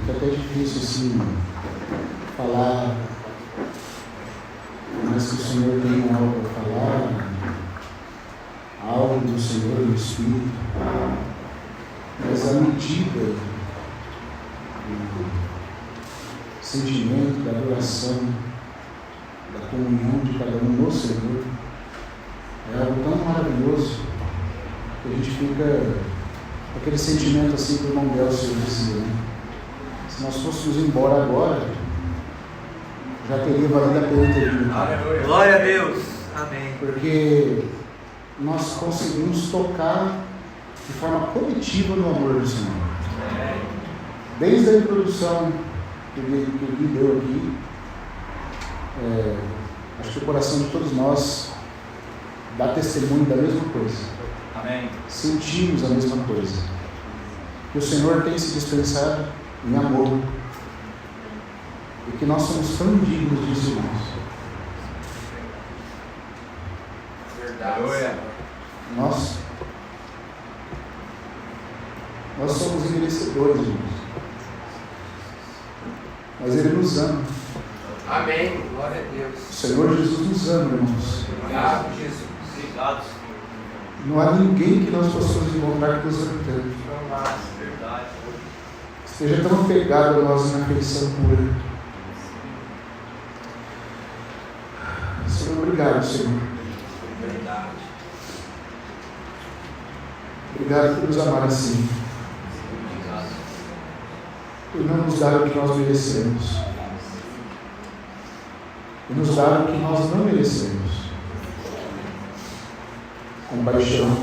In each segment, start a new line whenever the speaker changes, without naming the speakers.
fica até difícil assim falar, mas que o Senhor tem algo para falar, algo do Senhor no Espírito, mas a medida do sentimento, da adoração, da comunhão de cada um no Senhor é algo tão maravilhoso que a gente fica com aquele sentimento assim que o irmão Delcio dizia, né? Se nós fôssemos embora agora, já teria valido a pena ter vindo.
Aleluia. Glória a Deus. Amém.
Porque nós conseguimos tocar de forma coletiva no amor do Senhor. Desde a introdução que o Gui deu aqui, acho que o coração de todos nós dá testemunho da mesma coisa.
Amém.
Sentimos a mesma coisa. Que o Senhor tem se dispensado em amor. E que nós somos tão dignos disso, irmãos.
Verdade.
Nós somos merecedores, irmãos. Mas Ele nos ama.
Amém. Glória a Deus.
O Senhor Jesus nos ama, irmãos.
Obrigado, Jesus.
Obrigado, Senhor.
Não há ninguém que nós possamos encontrar que nos ame tanto.
Verdade.
Esteja tão apegado a nós na afeição pura. Senhor, obrigado, Senhor.
Verdade.
Obrigado por nos amar assim. Por não nos dar o que nós merecemos. E nos dar o que nós não merecemos. Compaixão,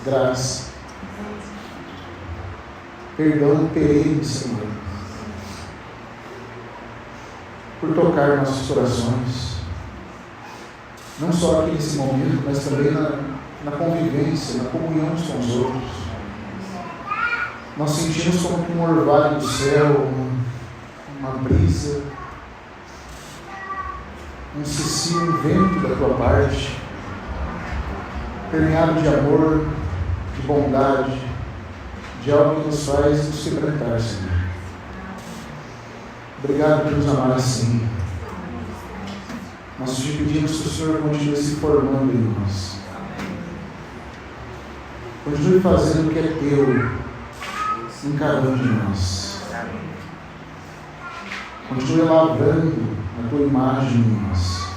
graça, perdão perene, Senhor. Por tocar nossos corações. Não só aqui nesse momento, mas também na convivência, na comunhão uns com os outros. Nós sentimos como um orvalho do céu, uma brisa, um cicio, um vento da tua parte, permeado de amor, de bondade, de algo que nos faz nos quebrantar, Senhor. Obrigado por nos amar assim. Nós te pedimos que o Senhor continue se formando em nós. Continue fazendo o que é teu em cada um de nós. Continue lavrando a tua imagem em nós.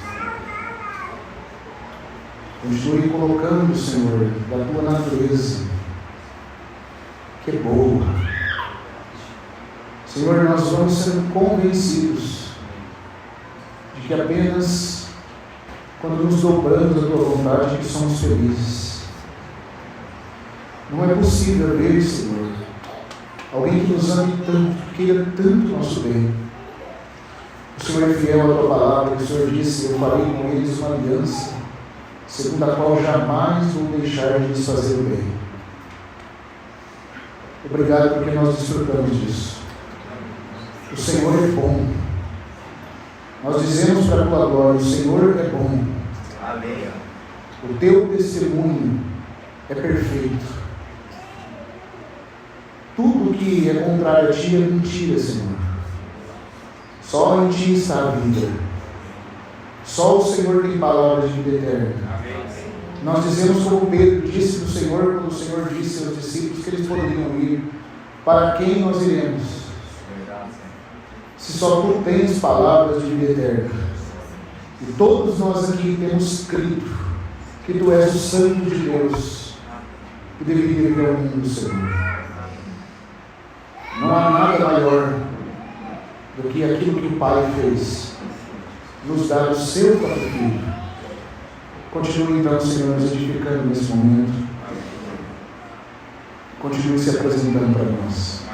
Continue colocando, Senhor, da tua natureza, que é boa. Senhor, nós vamos sendo convencidos de que apenas quando nos dobramos a tua vontade que somos felizes. Não é possível ver, Senhor, alguém que nos ame tanto, que queira tanto o nosso bem. O Senhor é fiel à tua palavra, que o Senhor disse: eu farei com eles uma aliança, segundo a qual jamais vou deixar de lhes fazer o bem. Obrigado porque nós desfrutamos disso. O Senhor é bom. Nós dizemos para a tua glória: o Senhor é bom.
Amém.
O teu testemunho é perfeito. Tudo que é contrário a ti é mentira, Senhor. Só em ti está a vida. Só o Senhor tem palavras de vida eterna.
Amém.
Nós dizemos como Pedro disse do Senhor, quando o Senhor disse aos discípulos que eles poderiam ir: para quem nós iremos? Se só tu tens palavras de vida eterna. E todos nós aqui temos crido que tu és o Santo de Deus, que deveria vir ao mundo, Senhor. Não há nada maior do que aquilo que o Pai fez, nos dar o seu próprio Filho. Continue então, Senhor, nos edificando nesse momento. Continue se apresentando para nós.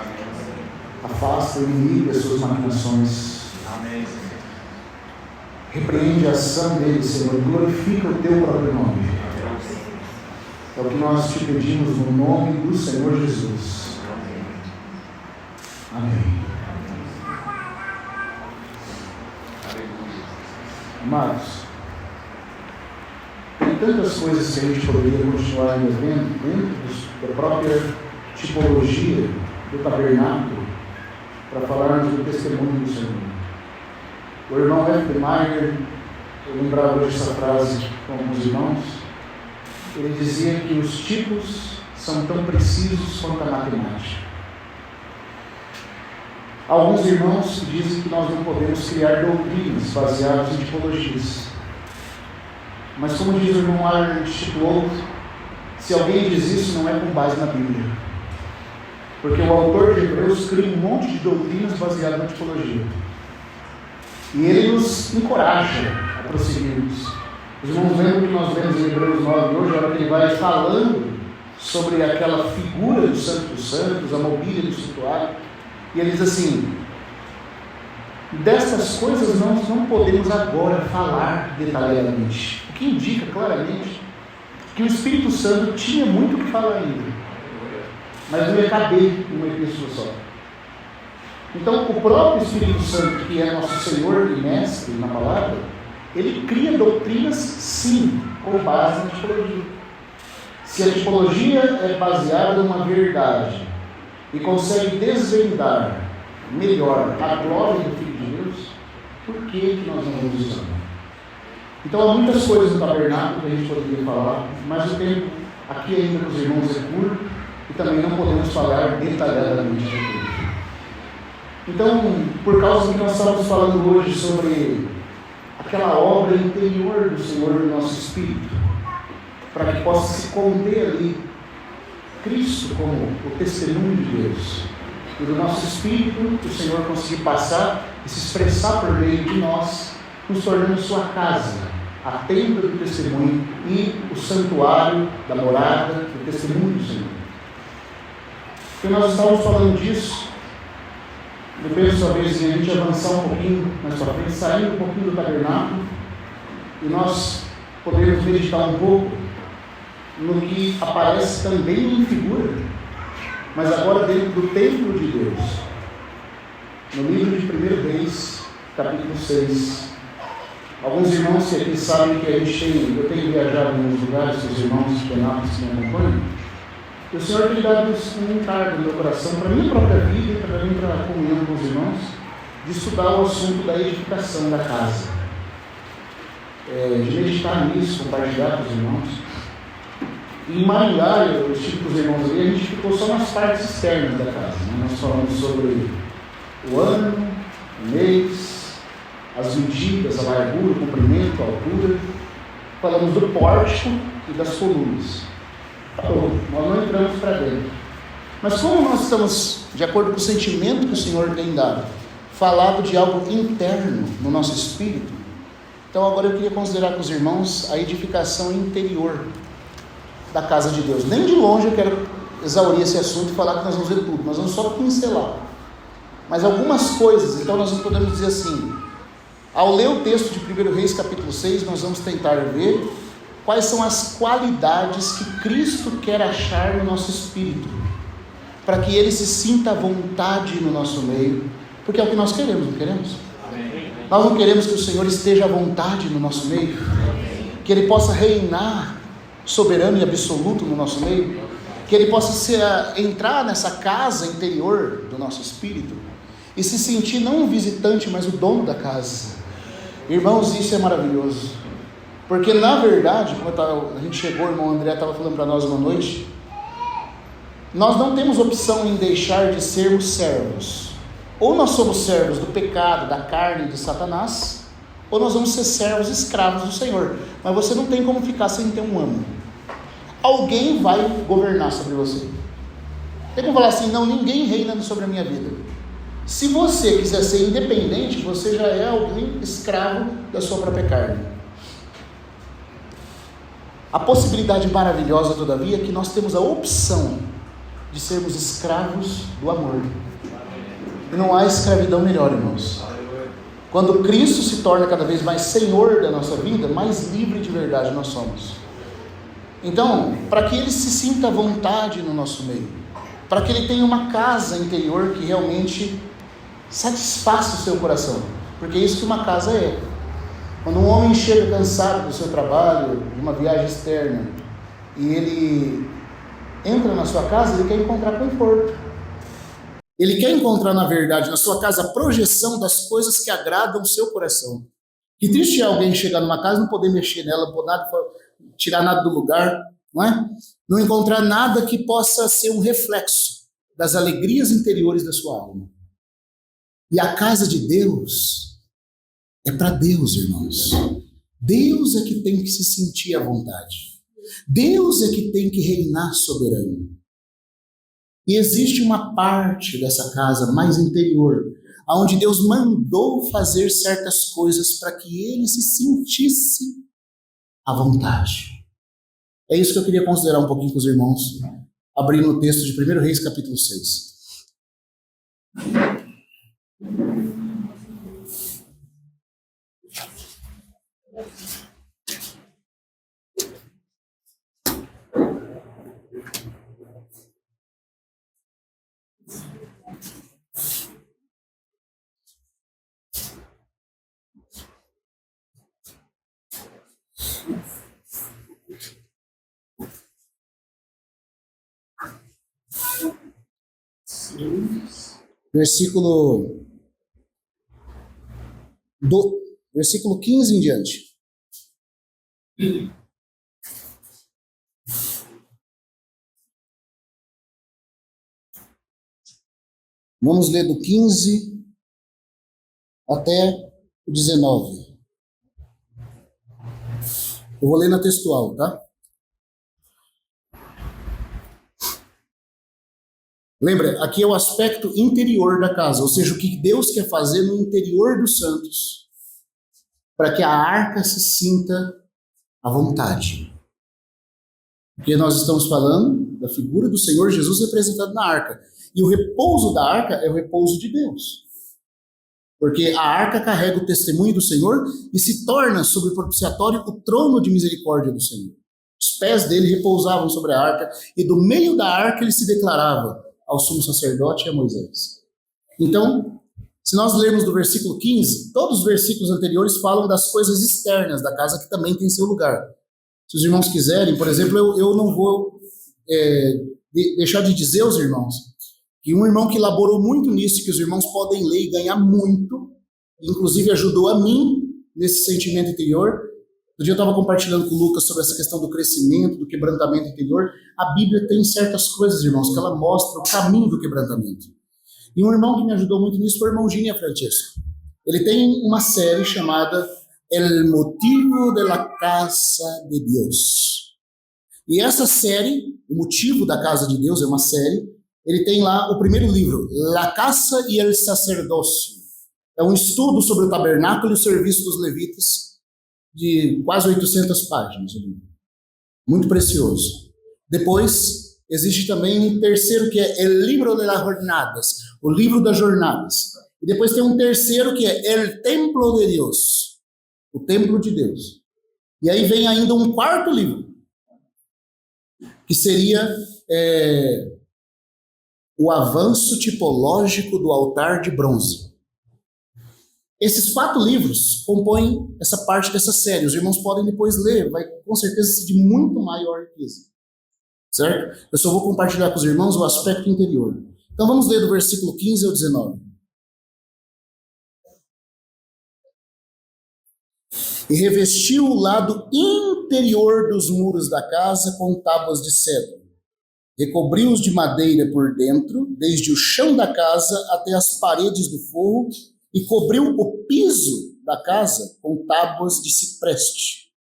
Afasta o inimigo e as suas maquinações.
Amém.
Repreende a ação dele, Senhor. Glorifica o teu próprio nome. É o que nós te pedimos no nome do Senhor Jesus. Amém. Amados, tem tantas coisas que a gente poderia continuar ainda vendo dentro da própria tipologia do tabernáculo, para falarmos do testemunho do Senhor. O irmão F. Meyer, eu lembrava hoje essa frase com alguns irmãos, ele dizia que os tipos são tão precisos quanto a matemática. Alguns irmãos dizem que nós não podemos criar doutrinas baseadas em tipologias. Mas como diz o irmão Arnold Chiplou, se alguém diz isso, não é com base na Bíblia. Porque o autor de Hebreus cria um monte de doutrinas baseadas na tipologia. E ele nos encoraja a prosseguirmos. Os irmãos lembram que nós lemos em Hebreus 9 hoje, a hora que ele vai falando sobre aquela figura do Santo dos Santos, a mobília do santuário. E ele diz assim: destas coisas nós não podemos agora falar detalhadamente. O que indica claramente que o Espírito Santo tinha muito o que falar ainda, mas não ia caber em uma epístola só. Então, o próprio Espírito Santo, que é nosso Senhor e Mestre na palavra, ele cria doutrinas, sim, com base na tipologia. Se a tipologia é baseada numa verdade e consegue desvendar melhor a glória do Filho de Deus, por que nós não vamos usar? Então, há muitas coisas no tabernáculo que a gente poderia falar, mas o tempo aqui ainda com os irmãos é curto e também não podemos falar detalhadamente de tudo. Então, por causa do que nós estamos falando hoje sobre aquela obra interior do Senhor no nosso espírito, para que possa se conter ali Cristo como o testemunho de Deus, e do nosso espírito o Senhor conseguir passar e se expressar por meio de nós, nos tornando sua casa, a tenda do testemunho e o santuário da morada do testemunho do Senhor. Porque nós estávamos falando disso. Eu penso talvez em a gente avançar um pouquinho mais para frente, sair um pouquinho do tabernáculo e nós podemos meditar um pouco no que aparece também em figura, mas agora dentro do templo de Deus. No livro de 1 Reis, capítulo 6. Alguns irmãos que aqui sabem que eu tenho viajado em alguns lugares, com os irmãos de Penápolis que me acompanham. E o Senhor tem dado um encargo no meu coração, para a minha própria vida e para mim, para a comunhão com os irmãos, de estudar o assunto da edificação da casa. De meditar nisso, compartilhar com os irmãos. E em Maringá, eu estive com os irmãos ali, a gente ficou só nas partes externas da casa. Né? Nós falamos sobre o ano, o mês, as medidas, a largura, o comprimento, a altura. Falamos do pórtico e das colunas. Nós não entramos para dentro. Mas como nós estamos, de acordo com o sentimento que o Senhor tem dado, falado de algo interno no nosso espírito, então agora eu queria considerar com os irmãos a edificação interior da casa de Deus. Nem de longe eu quero exaurir esse assunto e falar que nós vamos ver tudo, nós vamos só pincelar. Mas algumas coisas, então nós não podemos dizer assim, ao ler o texto de 1 Reis capítulo 6, nós vamos tentar ver quais são as qualidades que Cristo quer achar no nosso espírito, para que Ele se sinta à vontade no nosso meio, porque é o que nós queremos, não queremos? Amém. Nós não queremos que o Senhor esteja à vontade no nosso meio, que Ele possa reinar soberano e absoluto no nosso meio, que Ele possa entrar nessa casa interior do nosso espírito, e se sentir não um visitante, mas o dono da casa. Irmãos, isso é maravilhoso. Porque na verdade, a gente chegou, o irmão André estava falando para nós uma noite, nós não temos opção em deixar de sermos servos. Ou nós somos servos do pecado, da carne e de Satanás, ou nós vamos ser servos escravos do Senhor. Mas você não tem como ficar sem ter um amo. Alguém vai governar sobre você. Tem como falar assim, não, ninguém reina sobre a minha vida. Se você quiser ser independente, você já é alguém escravo da sua própria carne. A possibilidade maravilhosa, todavia, é que nós temos a opção de sermos escravos do amor. E não há escravidão melhor, irmãos. Quando Cristo se torna cada vez mais Senhor da nossa vida, mais livre de verdade nós somos. Então, para que Ele se sinta à vontade no nosso meio, para que Ele tenha uma casa interior que realmente satisfaça o seu coração, porque é isso que uma casa é. Quando um homem chega cansado do seu trabalho, de uma viagem externa, e ele entra na sua casa, ele quer encontrar conforto. Ele quer encontrar, na verdade, na sua casa, a projeção das coisas que agradam o seu coração. Que triste é alguém chegar numa casa e não poder mexer nela, não poder tirar nada do lugar, não é? Não encontrar nada que possa ser um reflexo das alegrias interiores da sua alma. E a casa de Deus é para Deus, irmãos. Deus é que tem que se sentir à vontade. Deus é que tem que reinar soberano. E existe uma parte dessa casa mais interior, onde Deus mandou fazer certas coisas para que ele se sentisse à vontade. É isso que eu queria considerar um pouquinho com os irmãos, abrindo o texto de 1 Reis, capítulo 6. Versículo 15 em diante. Vamos ler do 15 até o 19. Eu vou ler na textual, tá? Lembra, aqui é o aspecto interior da casa, ou seja, o que Deus quer fazer no interior dos santos, para que a arca se sinta à vontade. Porque nós estamos falando da figura do Senhor Jesus representado na arca. E o repouso da arca é o repouso de Deus. Porque a arca carrega o testemunho do Senhor e se torna, sob o propiciatório, o trono de misericórdia do Senhor. Os pés dele repousavam sobre a arca e do meio da arca ele se declarava ao sumo sacerdote e a Moisés. Então, se nós lermos do versículo 15, todos os versículos anteriores falam das coisas externas da casa que também tem seu lugar. Se os irmãos quiserem, por exemplo, eu não vou deixar de dizer aos irmãos que um irmão que elaborou muito nisso, que os irmãos podem ler e ganhar muito, inclusive ajudou a mim nesse sentimento interior. Um dia eu estava compartilhando com o Lucas sobre essa questão do crescimento, do quebrantamento interior. A Bíblia tem certas coisas, irmãos, que ela mostra o caminho do quebrantamento. E um irmão que me ajudou muito nisso foi o irmão Gínia Francesco. Ele tem uma série chamada El Motivo de la Casa de Deus. E essa série, O Motivo da Casa de Deus, é uma série. Ele tem lá o primeiro livro, La Casa y el Sacerdócio. É um estudo sobre o tabernáculo e o serviço dos levitas, de quase 800 páginas. Muito precioso. Depois, existe também um terceiro que é El Libro de las Jornadas, o livro das jornadas. E depois tem um terceiro que é El Templo de Deus, o templo de Deus. E aí vem ainda um quarto livro, que seria o avanço tipológico do altar de bronze. Esses 4 livros compõem essa parte dessa série. Os irmãos podem depois ler, vai com certeza ser de muito maior riqueza. Certo? Eu só vou compartilhar com os irmãos o aspecto interior. Então vamos ler do versículo 15 ao 19. E revestiu o lado interior dos muros da casa com tábuas de cedro. Recobriu-os de madeira por dentro, desde o chão da casa até as paredes do forro, e cobriu o piso da casa com tábuas de cipreste.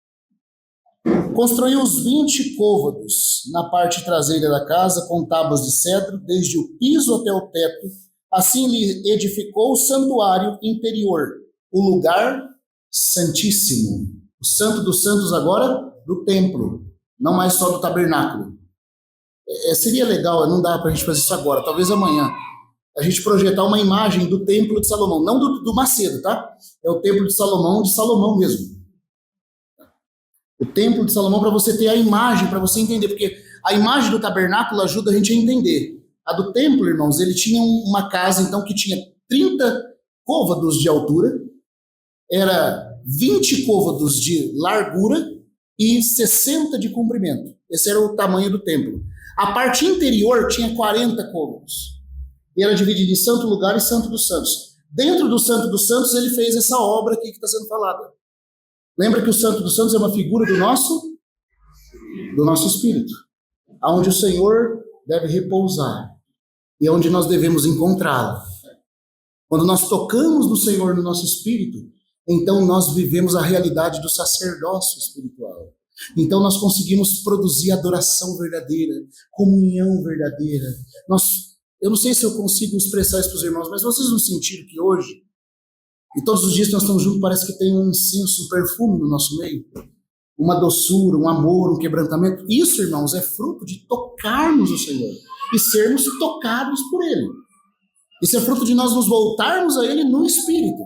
Construiu os 20 côvados na parte traseira da casa com tábuas de cedro, desde o piso até o teto. Assim lhe edificou o santuário interior, o lugar santíssimo. O santo dos santos agora do templo, não mais só do tabernáculo. Seria legal, não dá para a gente fazer isso agora, talvez amanhã, a gente projetar uma imagem do templo de Salomão, não do Macedo, tá? É o templo de Salomão mesmo. O templo de Salomão, para você ter a imagem, para você entender, porque a imagem do tabernáculo ajuda a gente a entender. A do templo, irmãos, ele tinha uma casa, então, que tinha 30 côvados de altura, era 20 côvados de largura e 60 de comprimento. Esse era o tamanho do templo. A parte interior tinha 40 côvados. E era dividido em santo lugar e santo dos santos. Dentro do santo dos santos, ele fez essa obra aqui que está sendo falada. Lembra que o santo dos santos é uma figura do nosso espírito, aonde o Senhor deve repousar e onde nós devemos encontrá-lo. Quando nós tocamos no Senhor no nosso espírito, então nós vivemos a realidade do sacerdócio espiritual. Então nós conseguimos produzir adoração verdadeira, comunhão verdadeira. Eu não sei se eu consigo expressar isso para os irmãos, mas vocês não sentiram que hoje, e todos os dias que nós estamos juntos, parece que tem um incenso, um perfume no nosso meio? Uma doçura, um amor, um quebrantamento. Isso, irmãos, é fruto de tocarmos o Senhor e sermos tocados por Ele. Isso é fruto de nós nos voltarmos a Ele no Espírito.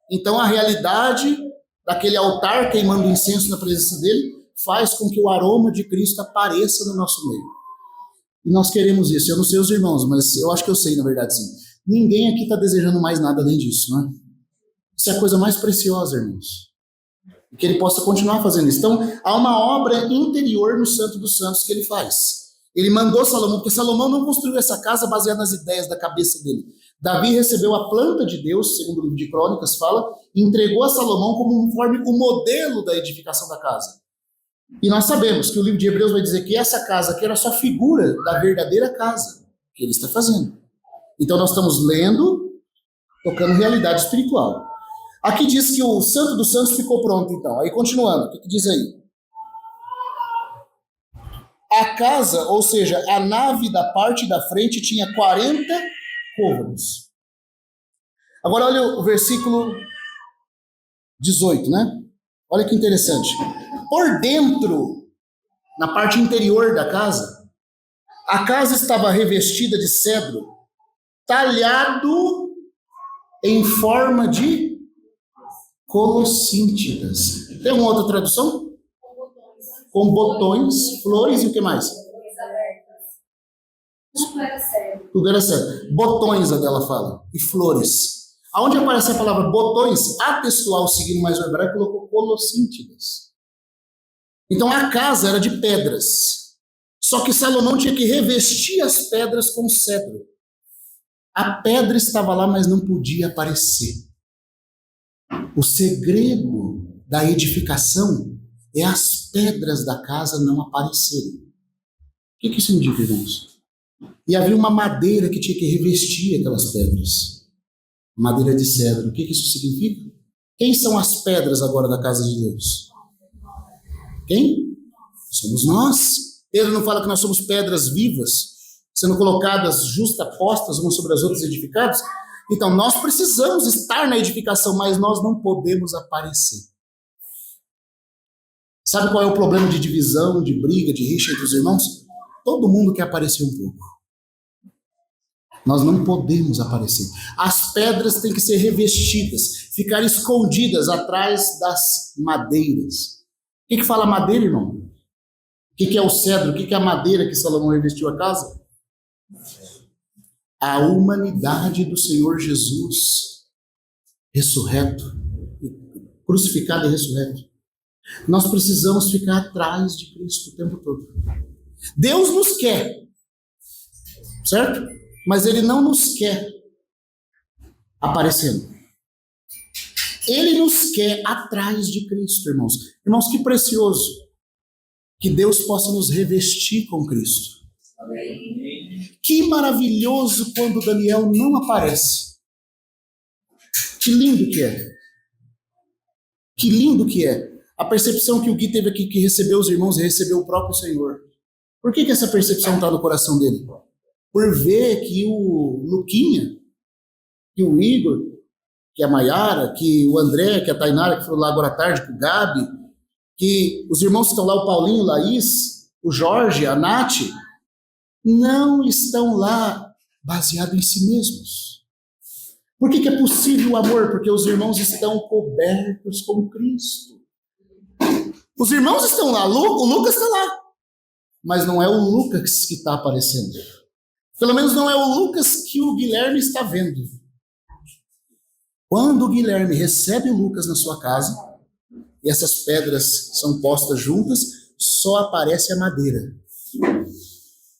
Então a realidade daquele altar queimando incenso na presença dEle faz com que o aroma de Cristo apareça no nosso meio. E nós queremos isso. Eu não sei os irmãos, mas eu acho que eu sei, na verdade, sim. Ninguém aqui está desejando mais nada além disso, não é? Isso é a coisa mais preciosa, irmãos. E que ele possa continuar fazendo isso. Então, há uma obra interior no Santo dos Santos que ele faz. Ele mandou Salomão, porque Salomão não construiu essa casa baseada nas ideias da cabeça dele. Davi recebeu a planta de Deus, segundo o livro de Crônicas fala, e entregou a Salomão conforme o modelo da edificação da casa. E nós sabemos que o livro de Hebreus vai dizer que essa casa aqui era só figura da verdadeira casa que ele está fazendo. Então nós estamos lendo, tocando realidade espiritual. Aqui diz que o Santo dos Santos ficou pronto, então. Aí continuando, o que diz aí? A casa, ou seja, a nave da parte da frente tinha 40 côvados. Agora olha o versículo 18, né? Olha que interessante. Por dentro, na parte interior da casa, a casa estava revestida de cedro, talhado em forma de colossíntidas. Tem uma outra tradução? Com botões, flores e o que mais? Tudo era cedro. Botões, a dela fala, e flores. Aonde aparece a palavra botões, a textual seguindo mais o hebraico colocou colossíntidas. Então a casa era de pedras. Só que Salomão tinha que revestir as pedras com cedro. A pedra estava lá, mas não podia aparecer. O segredo da edificação é as pedras da casa não aparecerem. O que isso indica, irmãos? E havia uma madeira que tinha que revestir aquelas pedras. Madeira de cedro. O que isso significa? Quem são as pedras agora da casa de Deus? Quem? Somos nós. Ele não fala que nós somos pedras vivas, sendo colocadas justapostas umas sobre as outras edificadas? Então nós precisamos estar na edificação, mas nós não podemos aparecer. Sabe qual é o problema de divisão, de briga, de rixa entre os irmãos? Todo mundo quer aparecer um pouco. Nós não podemos aparecer. As pedras têm que ser revestidas, ficar escondidas atrás das madeiras. O que fala madeira, irmão? O que é o cedro? O que é a madeira que Salomão revestiu a casa? A humanidade do Senhor Jesus, ressurreto, crucificado e ressurreto. Nós precisamos ficar atrás de Cristo o tempo todo. Deus nos quer, certo? Mas Ele não nos quer aparecendo. Ele nos quer atrás de Cristo, irmãos. Irmãos, que precioso que Deus possa nos revestir com Cristo. Amém. Que maravilhoso quando Daniel não aparece. Que lindo que é. Que lindo que é. A percepção que o Gui teve aqui, que recebeu os irmãos e recebeu o próprio Senhor. Por que essa percepção está no coração dele? Por ver que o Luquinha, que o Igor, que a Maiara, que o André, que a Tainara, que foram lá agora à tarde, que o Gabi, que os irmãos que estão lá, o Paulinho, o Laís, o Jorge, a Nath, não estão lá baseados em si mesmos. Por que é possível o amor? Porque os irmãos estão cobertos com Cristo. Os irmãos estão lá, o Lucas está lá, mas não é o Lucas que está aparecendo. Pelo menos não é o Lucas que o Guilherme está vendo. Quando o Guilherme recebe o Lucas na sua casa, e essas pedras são postas juntas, só aparece a madeira.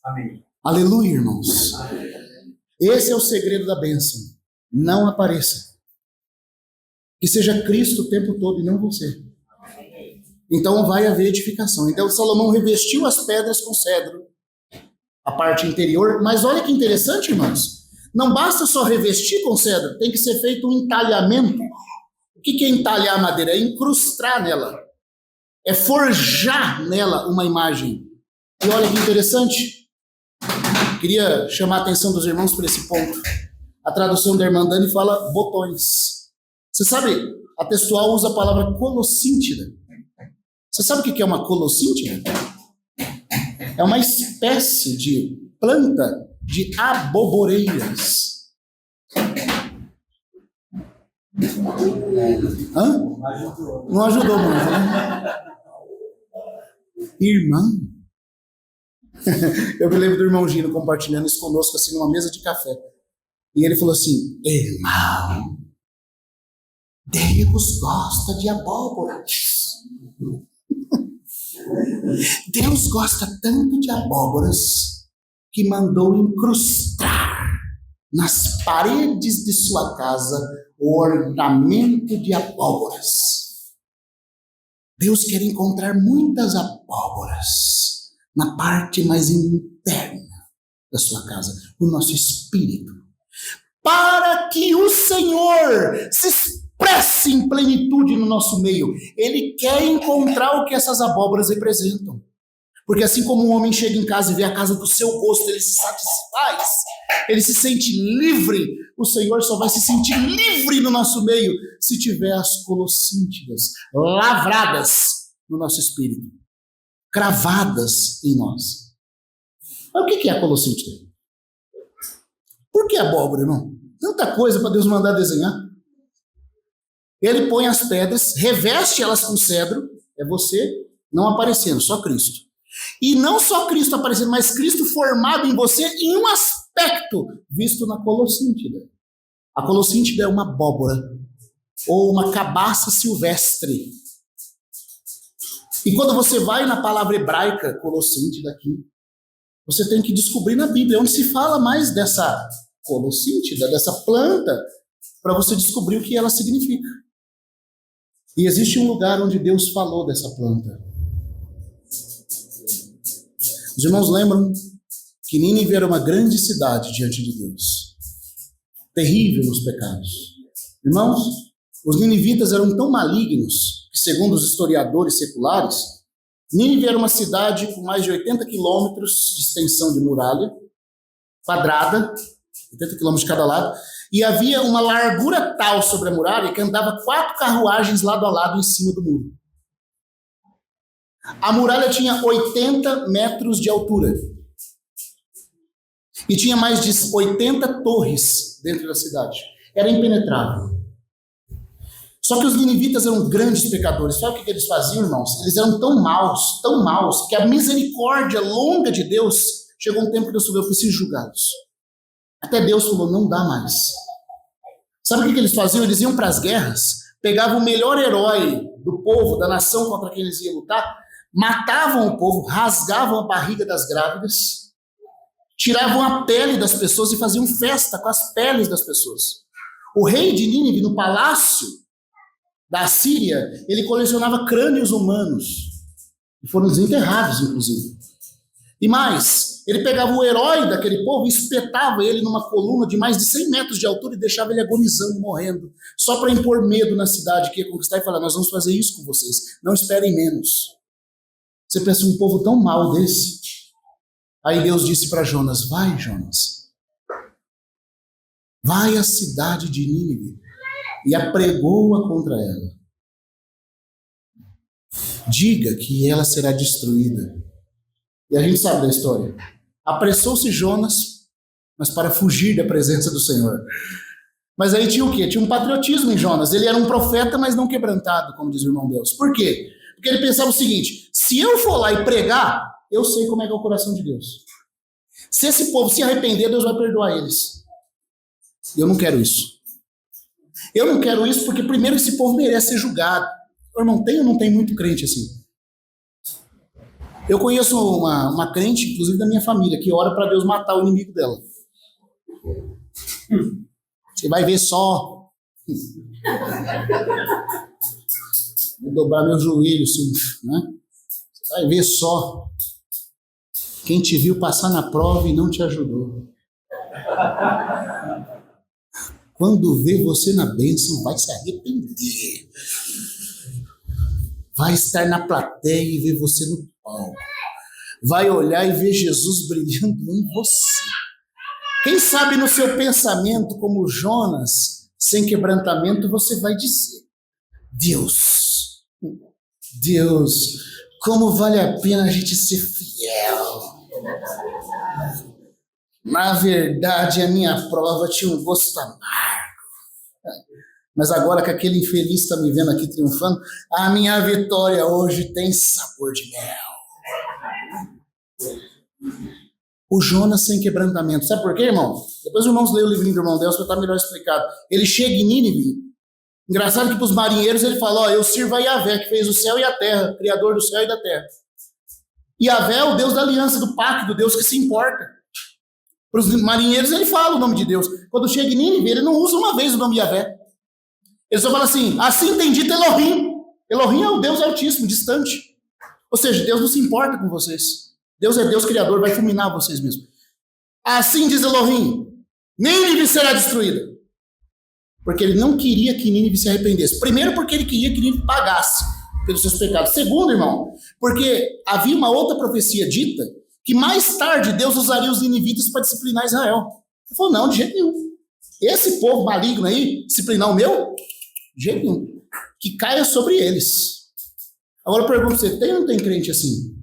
Amém.
Aleluia, irmãos. Esse é o segredo da bênção. Não apareça. Que seja Cristo o tempo todo e não você. Então vai haver edificação. Então Salomão revestiu as pedras com cedro, a parte interior. Mas olha que interessante, irmãos. Não basta só revestir com cedro, tem que ser feito um entalhamento. O que é entalhar a madeira? É incrustar nela. É forjar nela uma imagem. E olha que interessante. Queria chamar a atenção dos irmãos para esse ponto. A tradução da irmã Dani fala botões. Você sabe, a textual usa a palavra colossíntida. Você sabe o que é uma colossíntida? É uma espécie de planta de aboboreiras. Hã? Não ajudou muito, né? Irmão. Eu me lembro do irmão Gino compartilhando isso conosco assim numa mesa de café. E ele falou assim: irmão, Deus gosta de abóboras. Deus gosta tanto de abóboras que mandou incrustar nas paredes de sua casa o ornamento de abóboras. Deus quer encontrar muitas abóboras na parte mais interna da sua casa, no nosso espírito, para que o Senhor se expresse em plenitude no nosso meio. Ele quer encontrar o que essas abóboras representam. Porque assim como um homem chega em casa e vê a casa do seu gosto, ele se satisfaz, ele se sente livre. O Senhor só vai se sentir livre no nosso meio se tiver as colossíntidas lavradas no nosso espírito, cravadas em nós. Mas o que é a colossíntida? Por que abóbora, irmão? Tanta coisa para Deus mandar desenhar. Ele põe as pedras, reveste elas com cedro, é você não aparecendo, só Cristo. E não só Cristo aparecendo, mas Cristo formado em você em um aspecto visto na colossíntida. A colossíntida é uma abóbora ou uma cabaça silvestre. E quando você vai na palavra hebraica colossíntida aqui, você tem que descobrir na Bíblia onde se fala mais dessa colossíntida, dessa planta, para você descobrir o que ela significa. E existe um lugar onde Deus falou dessa planta. Os irmãos lembram que Nínive era uma grande cidade diante de Deus, terrível nos pecados. Irmãos, os ninivitas eram tão malignos que, segundo os historiadores seculares, Nínive era uma cidade com mais de 80 quilômetros de extensão de muralha, quadrada, 80 quilômetros de cada lado, e havia uma largura tal sobre a muralha que andava 4 carruagens lado a lado em cima do muro. A muralha tinha 80 metros de altura. E tinha mais de 80 torres dentro da cidade. Era impenetrável. Só que os ninivitas eram grandes pecadores. Sabe o que eles faziam, irmãos? Eles eram tão maus, que a misericórdia longa de Deus, chegou um tempo que Deus falou: eu preciso julgá-los. Até Deus falou: não dá mais. Sabe o que eles faziam? Eles iam para as guerras, pegavam o melhor herói do povo, da nação contra quem eles iam lutar, matavam o povo, rasgavam a barriga das grávidas, tiravam a pele das pessoas e faziam festa com as peles das pessoas. O rei de Nínive, no palácio da Assíria, ele colecionava crânios humanos, e foram desenterrados, inclusive. E mais, ele pegava o herói daquele povo e espetava ele numa coluna de mais de 100 metros de altura e deixava ele agonizando, morrendo, só para impor medo na cidade que ia conquistar e falar: nós vamos fazer isso com vocês, não esperem menos. Você pensa, um povo tão mau desse? Aí Deus disse para Jonas: vai, Jonas, vai à cidade de Nínive e apregou-a contra ela. Diga que ela será destruída. E a gente sabe da história. Apressou-se Jonas, mas para fugir da presença do Senhor. Mas aí tinha o quê? Tinha um patriotismo em Jonas. Ele era um profeta, mas não quebrantado, como diz o irmão Deus. Por quê? Porque ele pensava o seguinte: se eu for lá e pregar, eu sei como é que é o coração de Deus. Se esse povo se arrepender, Deus vai perdoar eles. Eu não quero isso. Eu não quero isso porque primeiro esse povo merece ser julgado. Irmão, tem ou não tem muito crente assim? Eu conheço uma crente, inclusive da minha família, que ora para Deus matar o inimigo dela. Você vai ver só. Vou dobrar meu joelho, assim, né? Você vai ver só. Quem te viu passar na prova e não te ajudou. Quando vê você na bênção, vai se arrepender. Vai estar na plateia e ver você no palco. Vai olhar e ver Jesus brilhando em você. Quem sabe no seu pensamento, como Jonas, sem quebrantamento, você vai dizer: Deus, como vale a pena a gente ser fiel. Na verdade, a minha prova tinha um gosto amargo. Mas agora que aquele infeliz está me vendo aqui triunfando, a minha vitória hoje tem sabor de mel. O Jonas sem quebrantamento. Sabe por quê, irmão? Depois os irmãos leiam o livrinho do irmão Deus para estar melhor explicado. Ele chega em Nínive. Engraçado que para os marinheiros ele fala: eu sirvo a Yahvé, que fez o céu e a terra, criador do céu e da terra. Yahvé é o Deus da aliança, do pacto, do Deus que se importa. Para os marinheiros ele fala o nome de Deus. Quando chega em Nínive, ele não usa uma vez o nome Yahvé. Ele só fala assim tem dito Elohim. Elohim é o Deus altíssimo, distante. Ou seja, Deus não se importa com vocês. Deus é Deus criador, vai fulminar vocês mesmos. Assim diz Elohim: Nínive será destruída. Porque ele não queria que Nínive se arrependesse. Primeiro, porque ele queria que Nínive pagasse pelos seus pecados. Segundo, irmão, porque havia uma outra profecia dita que mais tarde Deus usaria os ninivitas para disciplinar Israel. Ele falou: não, de jeito nenhum. Esse povo maligno aí, disciplinar o meu, de jeito nenhum. Que caia sobre eles. Agora eu pergunto: você tem ou não tem crente assim?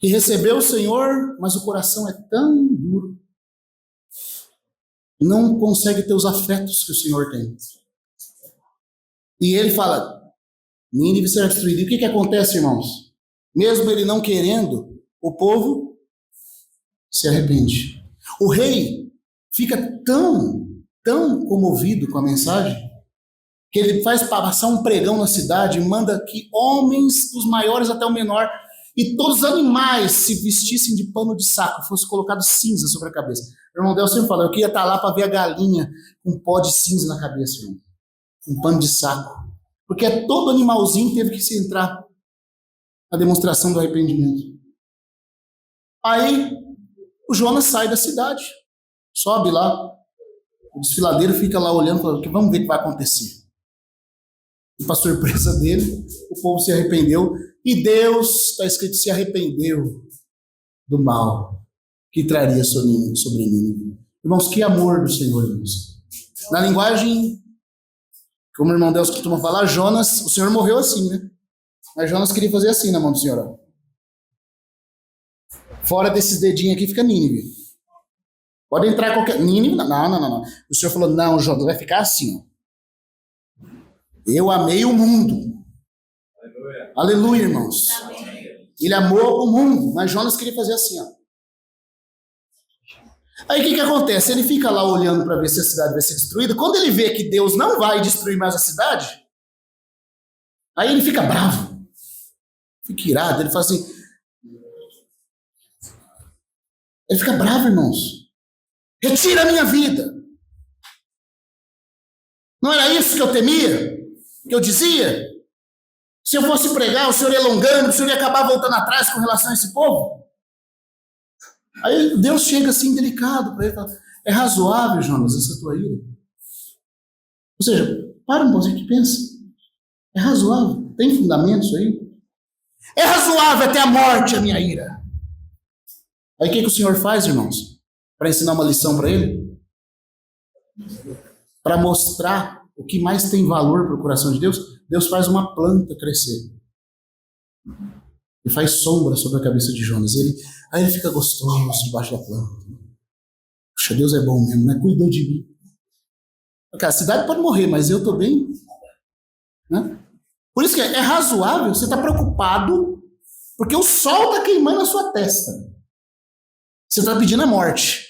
Que recebeu o Senhor, mas o coração é tão duro. Não consegue ter os afetos que o Senhor tem. E ele fala: Nínive será destruída. E o que acontece, irmãos? Mesmo ele não querendo, o povo se arrepende. O rei fica tão comovido com a mensagem, que ele faz passar um pregão na cidade e manda que homens, dos maiores até o menor, e todos os animais se vestissem de pano de saco, fosse colocado cinza sobre a cabeça. O irmão Deus sempre fala: eu queria estar lá para ver a galinha com um pó de cinza na cabeça, irmão. Um pano de saco. Porque todo animalzinho teve que se entrar na demonstração do arrependimento. Aí o Jonas sai da cidade, sobe lá, o desfiladeiro fica lá olhando, falando: vamos ver o que vai acontecer. E para surpresa dele, o povo se arrependeu, e Deus, está escrito, se arrependeu do mal que traria sobre Nínive. Irmãos, que amor do Senhor, irmãos. Na linguagem, como o irmão Deus costuma falar, Jonas, o Senhor morreu assim, né? Mas Jonas queria fazer assim na mão do Senhor. Ó. Fora desses dedinhos aqui fica Nínive. Pode entrar qualquer... Nínive? Não. O Senhor falou: não, Jonas, vai ficar assim, ó. Eu amei o mundo. Aleluia, irmãos. Ele amou o mundo, mas Jonas queria fazer assim, ó. Aí o que acontece? Ele fica lá olhando para ver se a cidade vai ser destruída. Quando ele vê que Deus não vai destruir mais a cidade, aí ele fica bravo. Fica irado. Ele fala assim... Ele fica bravo, irmãos. Retira a minha vida. Não era isso que eu temia? Que eu dizia? Se eu fosse pregar, o Senhor ia alongando, o Senhor ia acabar voltando atrás com relação a esse povo? Aí Deus chega assim delicado para ele e fala: é razoável, Jonas, essa tua ira? Ou seja, para um pouquinho que pensa. É razoável? Tem fundamento isso aí? É razoável até a morte a minha ira. Aí o que o Senhor faz, irmãos? Para ensinar uma lição para ele? Para mostrar o que mais tem valor para o coração de Deus, Deus faz uma planta crescer. E faz sombra sobre a cabeça de Jonas. Aí ele fica gostoso debaixo da planta. Puxa, Deus é bom mesmo, né? Cuidou de mim. Porque a cidade pode morrer, mas eu estou bem. Né? Por isso que é razoável, você está preocupado, porque o sol está queimando a sua testa. Você está pedindo a morte.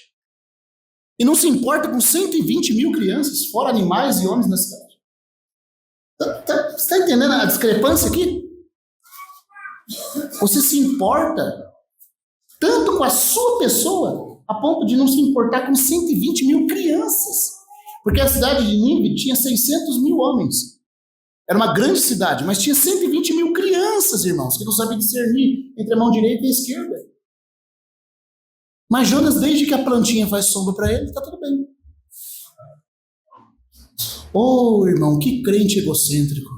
E não se importa com 120 mil crianças, fora animais e homens na cidade. Você está entendendo a discrepância aqui? Você se importa tanto com a sua pessoa, a ponto de não se importar com 120 mil crianças. Porque a cidade de Nínive tinha 600 mil homens. Era uma grande cidade, mas tinha 120 mil crianças, irmãos, que não sabiam discernir entre a mão direita e a esquerda. Mas Jonas, desde que a plantinha faz sombra para ele, está tudo bem. Oh, irmão, que crente egocêntrico.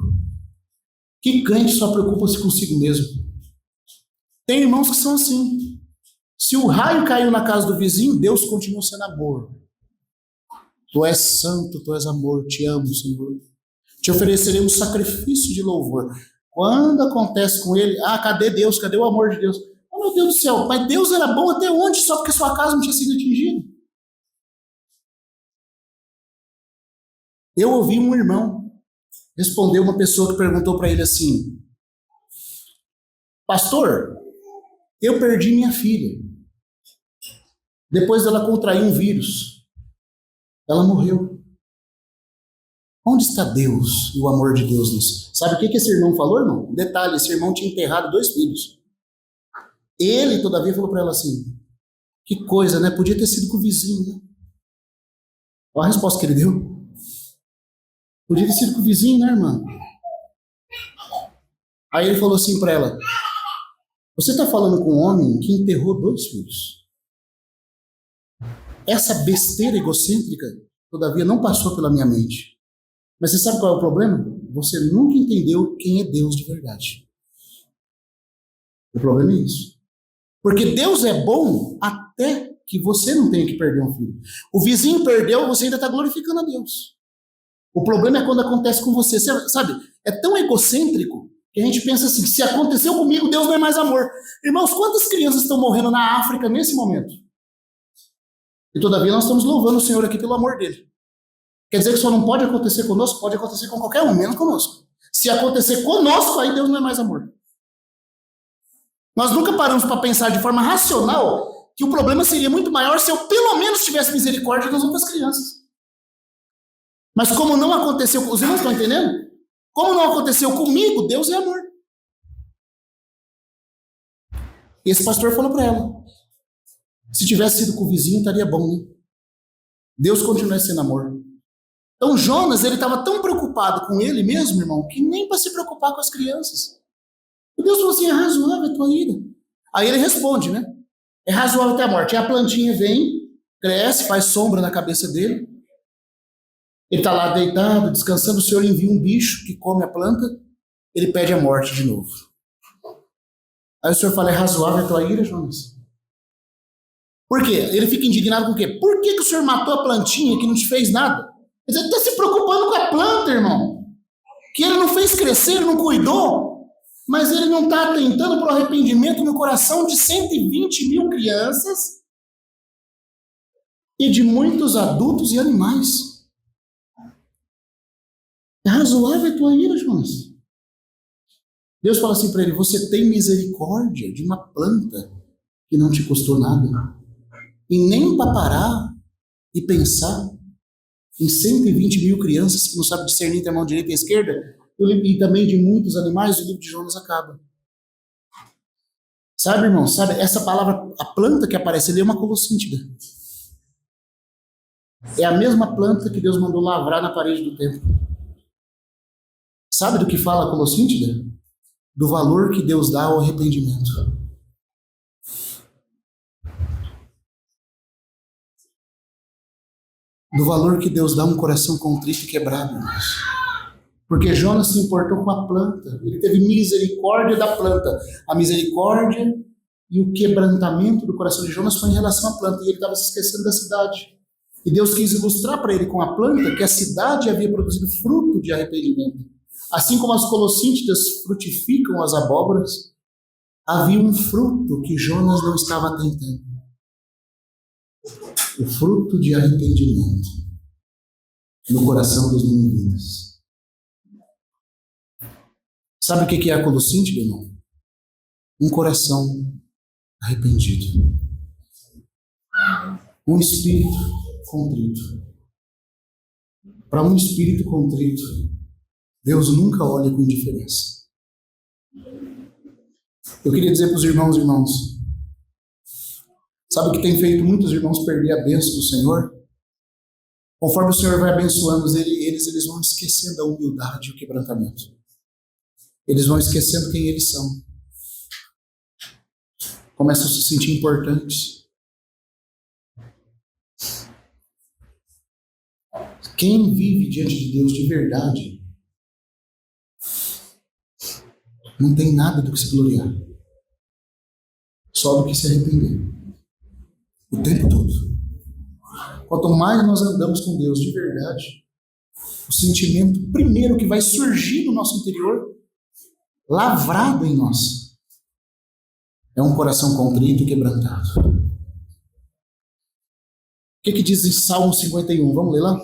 Que crente só preocupa-se consigo mesmo. Tem irmãos que são assim. Se o raio caiu na casa do vizinho, Deus continua sendo amor. Tu és santo, tu és amor, te amo, Senhor. Te ofereceremos sacrifício de louvor. Quando acontece com ele, cadê Deus? Cadê o amor de Deus? Oh, meu Deus do céu, mas Deus era bom até onde? Só porque sua casa não tinha sido atingida. Eu ouvi um irmão responder uma pessoa que perguntou para ele assim: pastor, eu perdi minha filha. Depois dela contrair um vírus, ela morreu. Onde está Deus e o amor de Deus nisso? Sabe o que esse irmão falou, irmão? Detalhe, esse irmão tinha enterrado 2 filhos. Ele, todavia, falou para ela assim: que coisa, né? Podia ter sido com o vizinho, né? Olha a resposta que ele deu. Podia ter sido com o vizinho, né, irmã? Aí ele falou assim para ela: você está falando com um homem que enterrou 2 filhos. Essa besteira egocêntrica, todavia, não passou pela minha mente. Mas você sabe qual é o problema? Você nunca entendeu quem é Deus de verdade. O problema é isso. Porque Deus é bom até que você não tenha que perder um filho. O vizinho perdeu, você ainda está glorificando a Deus. O problema é quando acontece com você. Sabe, é tão egocêntrico que a gente pensa assim: se aconteceu comigo, Deus não é mais amor. Irmãos, quantas crianças estão morrendo na África nesse momento? E todavia nós estamos louvando o Senhor aqui pelo amor dele. Quer dizer que só não pode acontecer conosco? Pode acontecer com qualquer um, menos conosco. Se acontecer conosco, aí Deus não é mais amor. Nós nunca paramos para pensar de forma racional que o problema seria muito maior se eu pelo menos tivesse misericórdia das outras crianças. Mas como não aconteceu, os irmãos estão entendendo? Como não aconteceu comigo, Deus é amor. E esse pastor falou para ela: se tivesse sido com o vizinho, estaria bom, né? Deus continua sendo amor. Então Jonas, ele estava tão preocupado com ele mesmo, irmão, que nem para se preocupar com as crianças. E Deus falou assim: é razoável a tua ira. Aí ele responde, né? É razoável até a morte. E a plantinha vem, cresce, faz sombra na cabeça dele. Ele está lá deitado, descansando. O Senhor envia um bicho que come a planta. Ele pede a morte de novo. Aí o Senhor fala: é razoável a tua ira, Jonas? Por quê? Ele fica indignado com o quê? Por que o Senhor matou a plantinha que não te fez nada? Ele está se preocupando com a planta, irmão. Que ele não fez crescer, ele não cuidou. Mas ele não está atentando para o arrependimento no coração de 120 mil crianças e de muitos adultos e animais. É razoável a tua ira, Jonas? Deus fala assim para ele: você tem misericórdia de uma planta que não te custou nada. E nem para parar e pensar em 120 mil crianças que não sabem discernir entre a mão direita e a esquerda, e também de muitos animais, o livro de Jonas acaba. Sabe, irmão, sabe, essa palavra, a planta que aparece ali é uma colossíntida. É a mesma planta que Deus mandou lavrar na parede do templo. Sabe do que fala a colossíntida? Do valor que Deus dá ao arrependimento. Do valor que Deus dá a um coração contrito e quebrado, irmãos. Porque Jonas se importou com a planta. Ele teve misericórdia da planta. A misericórdia e o quebrantamento do coração de Jonas foi em relação à planta. E ele estava se esquecendo da cidade. E Deus quis ilustrar para ele com a planta que a cidade havia produzido fruto de arrependimento. Assim como as colossíntidas frutificam as abóboras, havia um fruto que Jonas não estava atentando. O fruto de arrependimento no coração dos ninivitas. Sabe o que é a colossíntida, irmão? Um coração arrependido. Um espírito contrito. Para um espírito contrito, Deus nunca olha com indiferença. Eu queria dizer para os irmãos, Sabe o que tem feito muitos irmãos perder a bênção do Senhor? Conforme o Senhor vai abençoando eles vão esquecendo a humildade e o quebrantamento. Eles vão esquecendo quem eles são. Começam a se sentir importantes. Quem vive diante de Deus de verdade não tem nada do que se gloriar. Só do que se arrepender. O tempo todo. Quanto mais nós andamos com Deus de verdade, o sentimento primeiro que vai surgir no nosso interior, lavrado em nós, é um coração contrito e quebrantado. O que diz em Salmo 51? Vamos ler lá?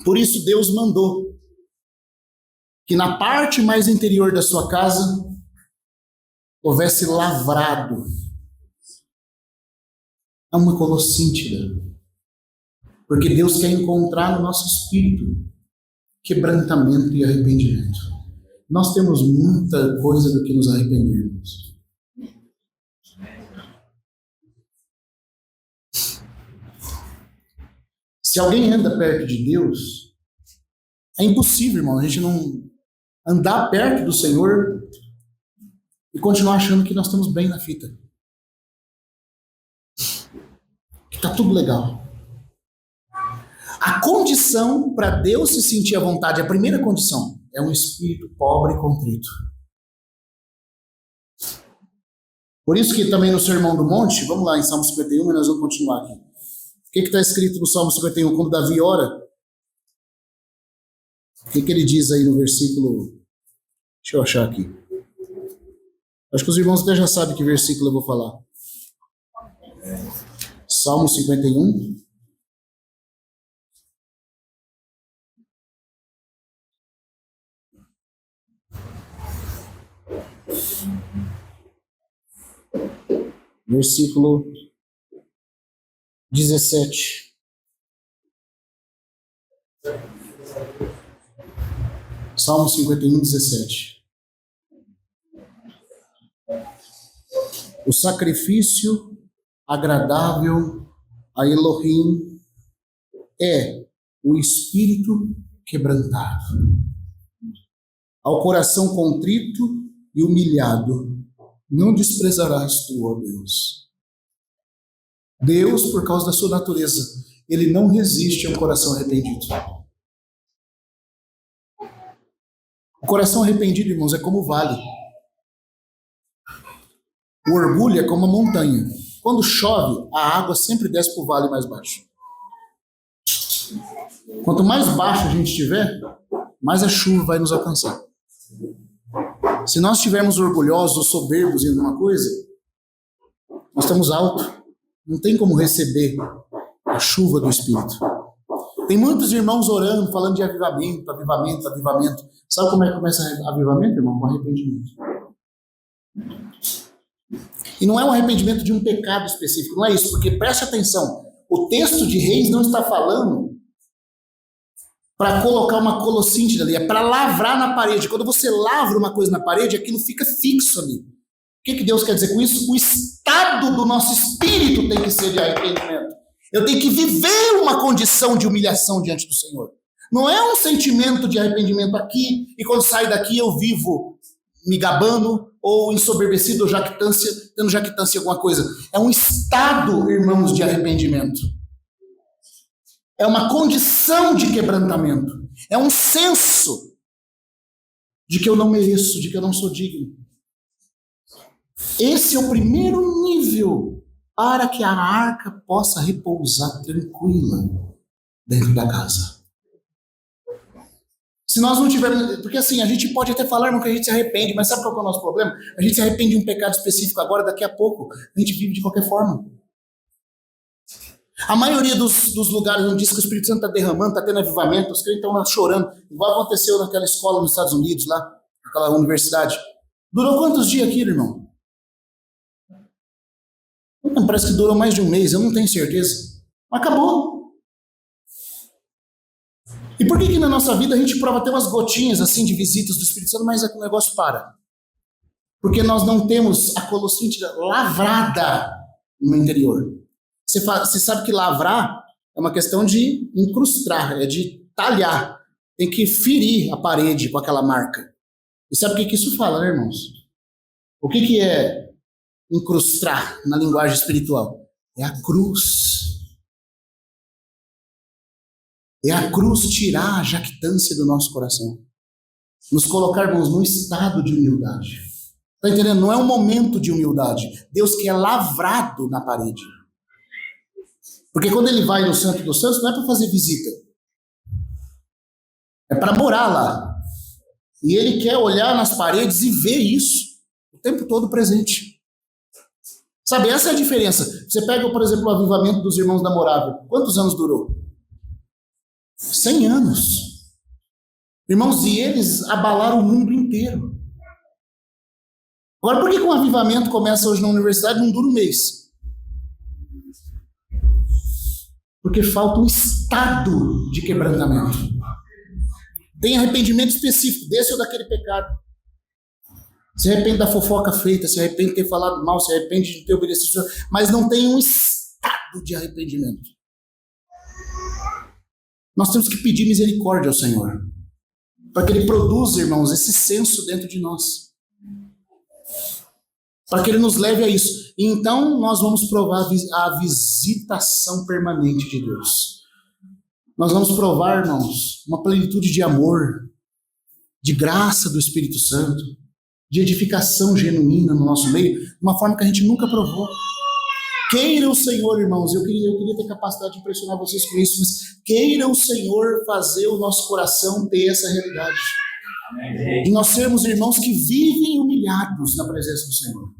Por isso Deus mandou que na parte mais interior da sua casa houvesse lavrado uma colossíntida. Porque Deus quer encontrar no nosso espírito quebrantamento e arrependimento. Nós temos muita coisa do que nos arrependermos. Se alguém anda perto de Deus, é impossível, irmão, a gente não andar perto do Senhor e continuar achando que nós estamos bem na fita. Que está tudo legal. A condição para Deus se sentir à vontade, a primeira condição, é um espírito pobre e contrito. Por isso que também no Sermão do Monte, vamos lá em Salmo 51, mas nós vamos continuar aqui. O que está escrito no Salmo 51? Quando Davi ora, o que ele diz aí no versículo... Deixa eu achar aqui. Acho que os irmãos até já sabem que versículo eu vou falar. Salmo 51. Versículo 17. Salmo 51, 17. O sacrifício agradável a Elohim é o espírito quebrantado. Ao coração contrito e humilhado, não desprezarás tu, ó Deus. Deus, por causa da sua natureza, ele não resiste a um coração arrependido. O coração arrependido, irmãos, é como o vale. O orgulho é como a montanha. Quando chove, a água sempre desce para o vale mais baixo. Quanto mais baixo a gente estiver, mais a chuva vai nos alcançar. Se nós estivermos orgulhosos ou soberbos em alguma coisa, nós estamos altos. Não tem como receber a chuva do Espírito. Tem muitos irmãos orando, falando de avivamento, avivamento, avivamento. Sabe como é que começa o avivamento, irmão? Com arrependimento. E não é um arrependimento de um pecado específico, não é isso, porque preste atenção, o texto de Reis não está falando para colocar uma colossíntida ali, é para lavrar na parede. Quando você lavra uma coisa na parede, aquilo fica fixo ali. O que Deus quer dizer com isso? O estado do nosso espírito tem que ser de arrependimento. Eu tenho que viver uma condição de humilhação diante do Senhor. Não é um sentimento de arrependimento aqui, e quando saio daqui eu vivo me gabando, ou ensoberbecido, ou tendo jactância em alguma coisa. É um estado, irmãos, de arrependimento. É uma condição de quebrantamento. É um senso de que eu não mereço, de que eu não sou digno. Esse é o primeiro nível para que a arca possa repousar tranquila dentro da casa. Se nós não tivermos... Porque assim, a gente pode até falar, irmão, que a gente se arrepende, mas sabe qual é o nosso problema? A gente se arrepende de um pecado específico agora, daqui a pouco a gente vive de qualquer forma. A maioria dos lugares onde diz que o Espírito Santo está derramando, está tendo avivamento, os crentes estão lá chorando, igual aconteceu naquela escola nos Estados Unidos, lá, naquela universidade. Durou quantos dias aqui, irmão? Parece que durou mais de um mês, eu não tenho certeza. Mas acabou. E por que na nossa vida a gente prova até umas gotinhas assim de visitas do Espírito Santo, mas o negócio para? Porque nós não temos a colossinte lavrada no interior. Você sabe que lavrar é uma questão de incrustar, é de talhar. Tem que ferir a parede com aquela marca. E sabe o que isso fala, né, irmãos? O que é incrustar na linguagem espiritual? É a cruz. É a cruz tirar a jactância do nosso coração. Nos colocarmos num estado de humildade. Está entendendo? Não é um momento de humildade. Deus quer lavrado na parede. Porque quando ele vai no Santo dos Santos, não é para fazer visita. É para morar lá. E ele quer olhar nas paredes e ver isso o tempo todo presente. Sabe, essa é a diferença. Você pega, por exemplo, o avivamento dos irmãos da Morávia. Quantos anos durou? 100 anos. Irmãos, e eles abalaram o mundo inteiro. Agora, por que um avivamento começa hoje na universidade e não dura um mês? Porque falta um estado de quebrantamento. Tem arrependimento específico desse ou daquele pecado. Se arrepende da fofoca feita, se arrepende de ter falado mal, se arrepende de ter obedecido, mas não tem um estado de arrependimento. Nós temos que pedir misericórdia ao Senhor, para que Ele produza, irmãos, esse senso dentro de nós. Para que Ele nos leve a isso. E então nós vamos provar a visitação permanente de Deus. Nós vamos provar, irmãos, uma plenitude de amor, de graça do Espírito Santo, de edificação genuína no nosso meio, de uma forma que a gente nunca provou. Queira o Senhor, irmãos, eu queria ter capacidade de impressionar vocês com isso, mas queira o Senhor fazer o nosso coração ter essa realidade. De nós sermos irmãos que vivem humilhados na presença do Senhor.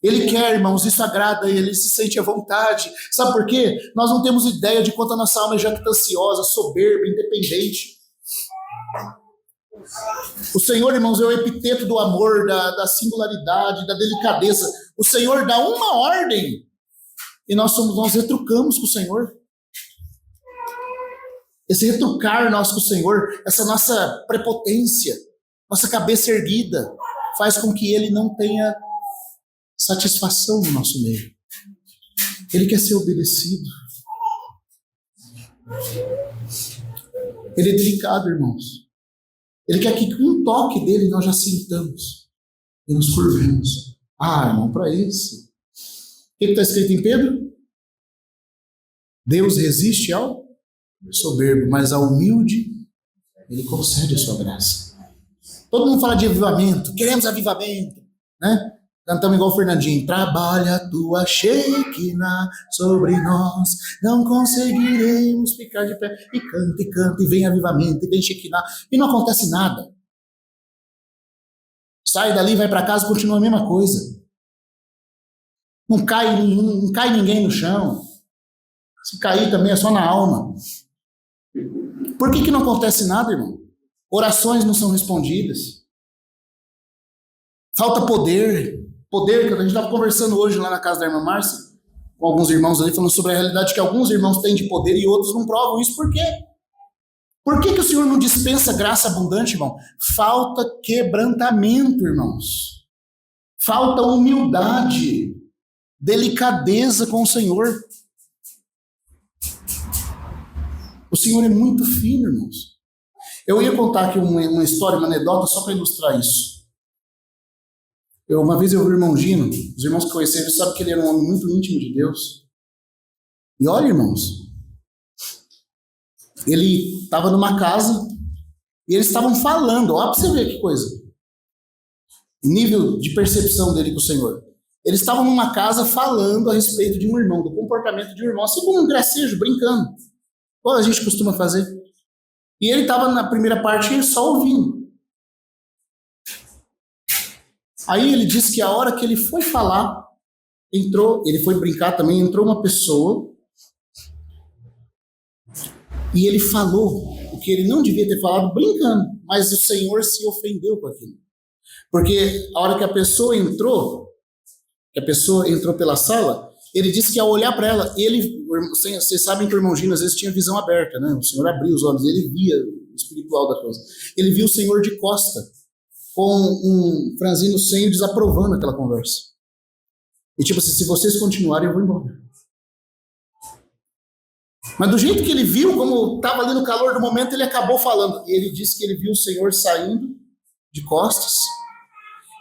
Ele quer, irmãos, isso agrada ele, se sente à vontade. Sabe por quê? Nós não temos ideia de quanto a nossa alma é jactanciosa, soberba, independente. O Senhor, irmãos, é o epiteto do amor, da singularidade, da delicadeza. O Senhor dá uma ordem e nós retrucamos com o Senhor. Esse retrucar nosso com o Senhor, essa nossa prepotência, nossa cabeça erguida, faz com que Ele não tenha satisfação no nosso meio. Ele quer ser obedecido. Ele é delicado, irmãos. Ele quer que com um toque dele nós já sintamos e nos curvemos. Ah, irmão, para isso. O que está escrito em Pedro? Deus resiste ao soberbo, mas ao humilde Ele concede a sua graça. Todo mundo fala de avivamento, queremos avivamento, né? Cantamos igual o Fernandinho. Trabalha a tua Shekinah sobre nós, não conseguiremos ficar de pé. E canta, e vem avivamento, e vem Shekinah, e não acontece nada. Sai dali, vai para casa, continua a mesma coisa. Não cai ninguém no chão. Se cair também é só na alma. Por que não acontece nada, irmão? Orações não são respondidas. Falta poder. Poder, que a gente estava conversando hoje lá na casa da irmã Márcia, com alguns irmãos ali, falando sobre a realidade que alguns irmãos têm de poder e outros não provam isso. Por quê? Por que o Senhor não dispensa graça abundante, irmão? Falta quebrantamento, irmãos. Falta humildade, delicadeza com o Senhor. O Senhor é muito fino, irmãos. Eu ia contar aqui uma história, uma anedota, só para ilustrar isso. Uma vez eu vi o irmão Gino, os irmãos que conheceram sabem que ele era um homem muito íntimo de Deus. E olha, irmãos, ele estava numa casa e eles estavam falando, olha para você ver que coisa. O nível de percepção dele com o Senhor. Eles estavam numa casa falando a respeito de um irmão, do comportamento de um irmão, assim como um gracejo, brincando. Como a gente costuma fazer. E ele estava na primeira parte só ouvindo. Aí ele disse que a hora que ele foi falar, ele foi brincar também, entrou uma pessoa e ele falou o que ele não devia ter falado brincando, mas o Senhor se ofendeu com aquilo. Porque a hora que a pessoa entrou pela sala, ele disse que ao olhar para ela, vocês sabem que o irmão Gino às vezes tinha visão aberta, né? O Senhor abriu os olhos, ele via o espiritual da coisa. Ele viu o Senhor de costa. com um franzino no senho, desaprovando aquela conversa. E tipo assim, se vocês continuarem, eu vou embora. Mas do jeito que ele viu, como estava ali no calor do momento, ele acabou falando. E ele disse que ele viu o Senhor saindo de costas.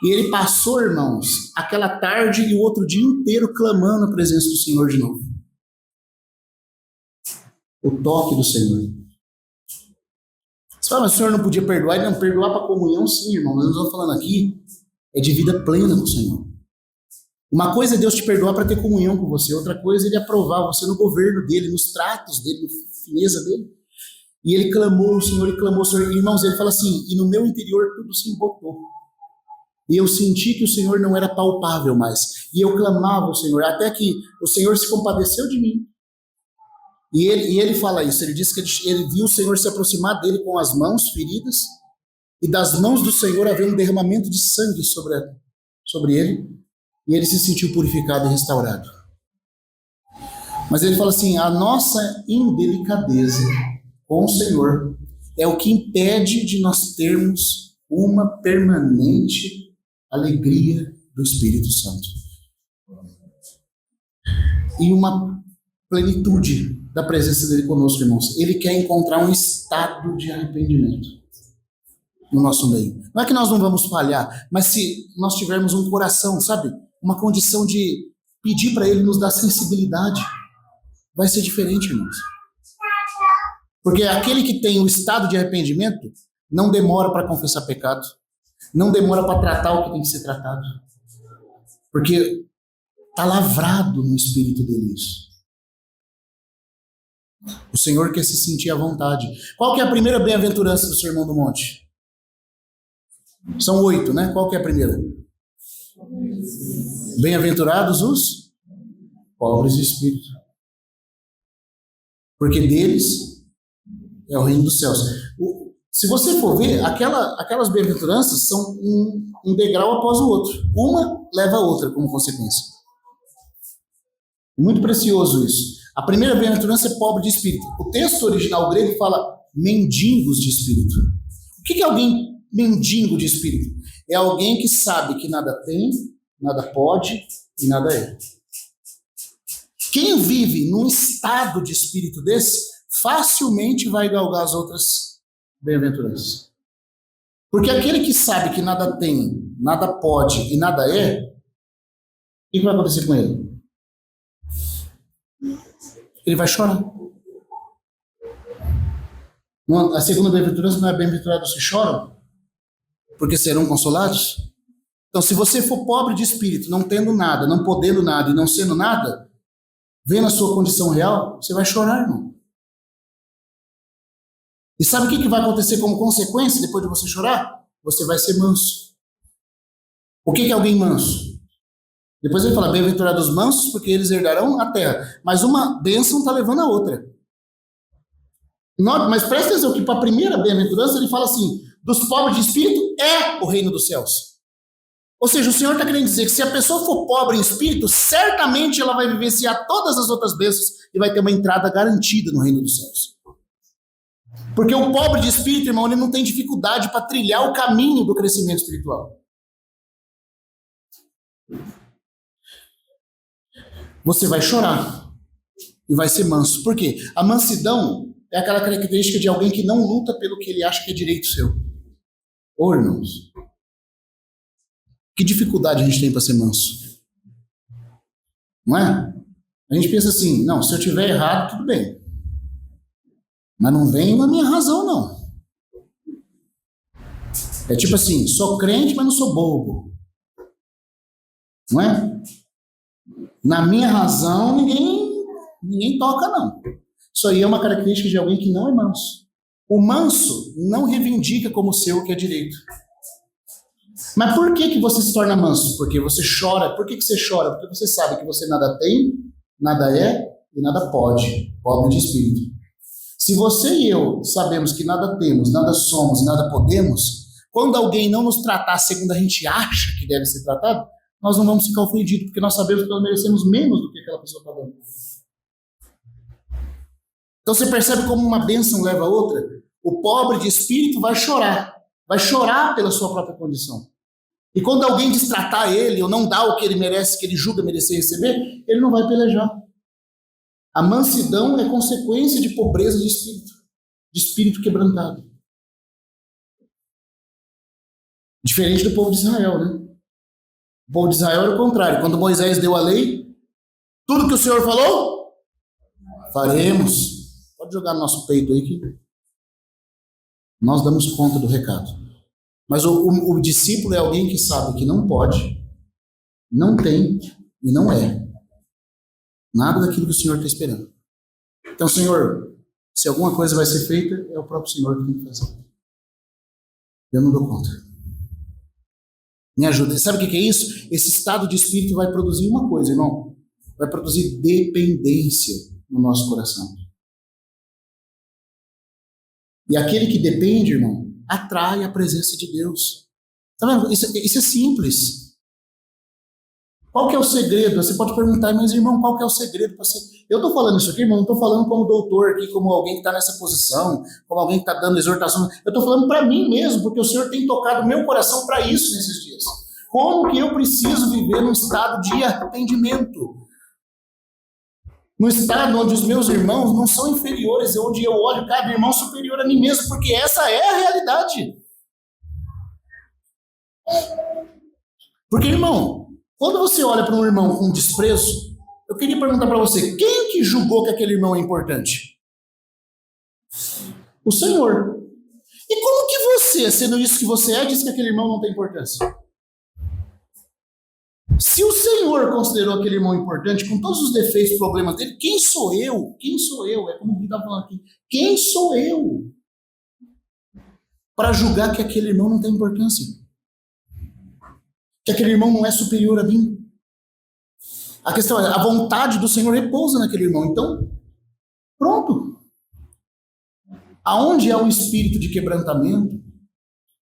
E ele passou, irmãos, aquela tarde e o outro dia inteiro clamando a presença do Senhor de novo. O toque do Senhor. Você fala, mas o Senhor não podia perdoar? Ele não perdoar para comunhão, sim, irmão. Mas eu estou falando aqui é de vida plena com o Senhor. Uma coisa é Deus te perdoar para ter comunhão com você, outra coisa é Ele aprovar você no governo dele, nos tratos dele, na fineza dele. E ele clamou o Senhor, e clamou o Senhor. E, irmãos, ele fala assim, e no meu interior tudo se embotou. E eu senti que o Senhor não era palpável mais. E eu clamava ao Senhor, até que o Senhor se compadeceu de mim. E ele fala isso, ele diz que ele viu o Senhor se aproximar dele com as mãos feridas, e das mãos do Senhor havia um derramamento de sangue sobre ele, e ele se sentiu purificado e restaurado. Mas ele fala assim, a nossa indelicadeza com o Senhor é o que impede de nós termos uma permanente alegria do Espírito Santo. E uma plenitude da presença dele conosco, irmãos. Ele quer encontrar um estado de arrependimento no nosso meio. Não é que nós não vamos falhar, mas se nós tivermos um coração, sabe? Uma condição de pedir para ele nos dar sensibilidade, vai ser diferente, irmãos. Porque aquele que tem o estado de arrependimento não demora para confessar pecado, não demora para tratar o que tem que ser tratado. Porque está lavrado no espírito dele isso. O Senhor quer se sentir à vontade. Qual que é a primeira bem-aventurança do Sermão do Monte? São 8, né? Qual que é a primeira? Bem-aventurados os pobres de espírito, porque deles é o reino dos céus. Se você for ver, aquelas bem-aventuranças são um degrau após o outro. Uma leva a outra como consequência. Muito precioso isso. A primeira bem-aventurança é pobre de espírito. O texto original grego fala mendigos de espírito. O que é alguém mendigo de espírito? É alguém que sabe que nada tem, nada pode e nada é. Quem vive num estado de espírito desse, facilmente vai galgar as outras bem-aventuranças. Porque aquele que sabe que nada tem, nada pode e nada é, o que vai acontecer com ele? Ele vai chorar. A segunda bem-aventurança não é bem-aventurados que choram, porque serão consolados? Então, se você for pobre de espírito, não tendo nada, não podendo nada e não sendo nada, vendo a sua condição real, você vai chorar, irmão. E sabe o que vai acontecer como consequência depois de você chorar? Você vai ser manso. O que é alguém manso? Depois ele fala, bem-aventurados os mansos, porque eles herdarão a terra. Mas uma bênção está levando a outra. Mas presta atenção que para a primeira bem-aventurança ele fala assim, dos pobres de espírito é o reino dos céus. Ou seja, o Senhor está querendo dizer que se a pessoa for pobre em espírito, certamente ela vai vivenciar todas as outras bênçãos e vai ter uma entrada garantida no reino dos céus. Porque o pobre de espírito, irmão, ele não tem dificuldade para trilhar o caminho do crescimento espiritual. Você vai chorar e vai ser manso. Por quê? A mansidão é aquela característica de alguém que não luta pelo que ele acha que é direito seu. Ô, irmãos, que dificuldade a gente tem para ser manso? Não é? A gente pensa assim, não, se eu tiver errado, tudo bem. Mas não vem na minha razão, não. É tipo assim, sou crente, mas não sou bobo. Não é? Na minha razão, ninguém toca, não. Isso aí é uma característica de alguém que não é manso. O manso não reivindica como seu o que é direito. Mas por que você se torna manso? Porque você chora. Por que você chora? Porque você sabe que você nada tem, nada é e nada pode. Pobre de espírito. Se você e eu sabemos que nada temos, nada somos e nada podemos, quando alguém não nos tratar segundo a gente acha que deve ser tratado, nós não vamos ficar ofendidos, porque nós sabemos que nós merecemos menos do que aquela pessoa está dando. Então você percebe como uma bênção leva a outra? O pobre de espírito vai chorar, vai chorar pela sua própria condição. E quando alguém destratar ele, ou não dá o que ele merece, que ele julga merecer receber, ele não vai pelejar. A mansidão é consequência de pobreza de espírito quebrantado. Diferente do povo de Israel, né? O povo de Israel era o contrário. Quando Moisés deu a lei, tudo que o Senhor falou, faremos. Pode jogar no nosso peito aí que nós damos conta do recado. Mas o discípulo é alguém que sabe que não pode, não tem e não é nada daquilo que o Senhor está esperando. Então, Senhor, se alguma coisa vai ser feita, é o próprio Senhor que tem que fazer. Eu não dou conta. Me ajuda. Sabe o que é isso? Esse estado de espírito vai produzir uma coisa, irmão. Vai produzir dependência no nosso coração. E aquele que depende, irmão, atrai a presença de Deus. Tá vendo? Isso é simples. Qual que é o segredo? Você pode perguntar, mas irmão, qual que é o segredo para ser? Eu estou falando isso aqui, irmão, não estou falando como doutor aqui, como alguém que está nessa posição, como alguém que está dando exortação. Eu estou falando para mim mesmo, porque o Senhor tem tocado meu coração para isso nesses dias. Como que eu preciso viver num estado de arrependimento? Num estado onde os meus irmãos não são inferiores, onde eu olho cada irmão superior a mim mesmo, porque essa é a realidade. Porque, irmão, quando você olha para um irmão com desprezo, eu queria perguntar para você, quem que julgou que aquele irmão é importante? O Senhor. E como que você, sendo isso que você é, diz que aquele irmão não tem importância? Se o Senhor considerou aquele irmão importante, com todos os defeitos e problemas dele, quem sou eu? Quem sou eu? É como o Gui estava falando aqui. Quem sou eu para julgar que aquele irmão não tem importância? Que aquele irmão não é superior a mim? A questão é, a vontade do Senhor repousa naquele irmão. Então, pronto. Aonde há um espírito de quebrantamento,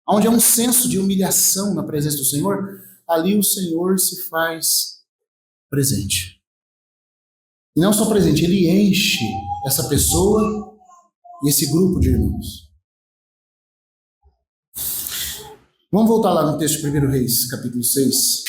aonde há um senso de humilhação na presença do Senhor, ali o Senhor se faz presente. E não só presente, ele enche essa pessoa e esse grupo de irmãos. Vamos voltar lá no texto de 1 Reis, capítulo 6.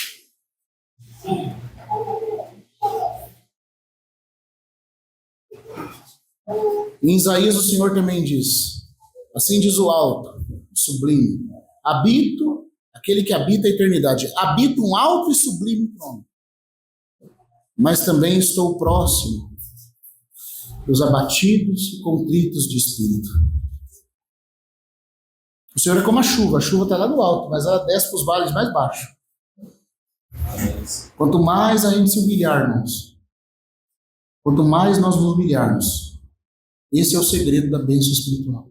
Em Isaías o Senhor também diz, assim diz o alto, o sublime, habito, aquele que habita a eternidade, habito um alto e sublime trono, mas também estou próximo dos abatidos e contritos de espírito. O Senhor é como a chuva está lá no alto, mas ela desce para os vales mais baixos. Quanto mais a gente se humilhar, irmãos, quanto mais nós nos humilharmos, esse é o segredo da bênção espiritual.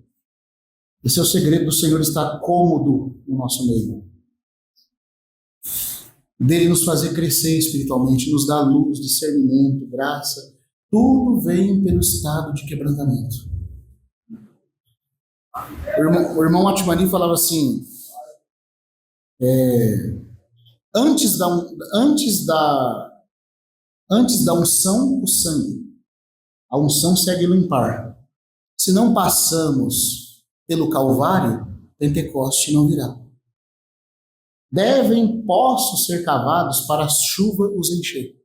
Esse é o segredo do Senhor estar cômodo no nosso meio. Dele nos fazer crescer espiritualmente, nos dar luz, discernimento, graça. Tudo vem pelo estado de quebrantamento. O irmão Atmani falava assim, antes da unção, o sangue. A unção segue o limpar. Se não passamos pelo Calvário, Pentecoste não virá. Devem poços ser cavados para a chuva os encher.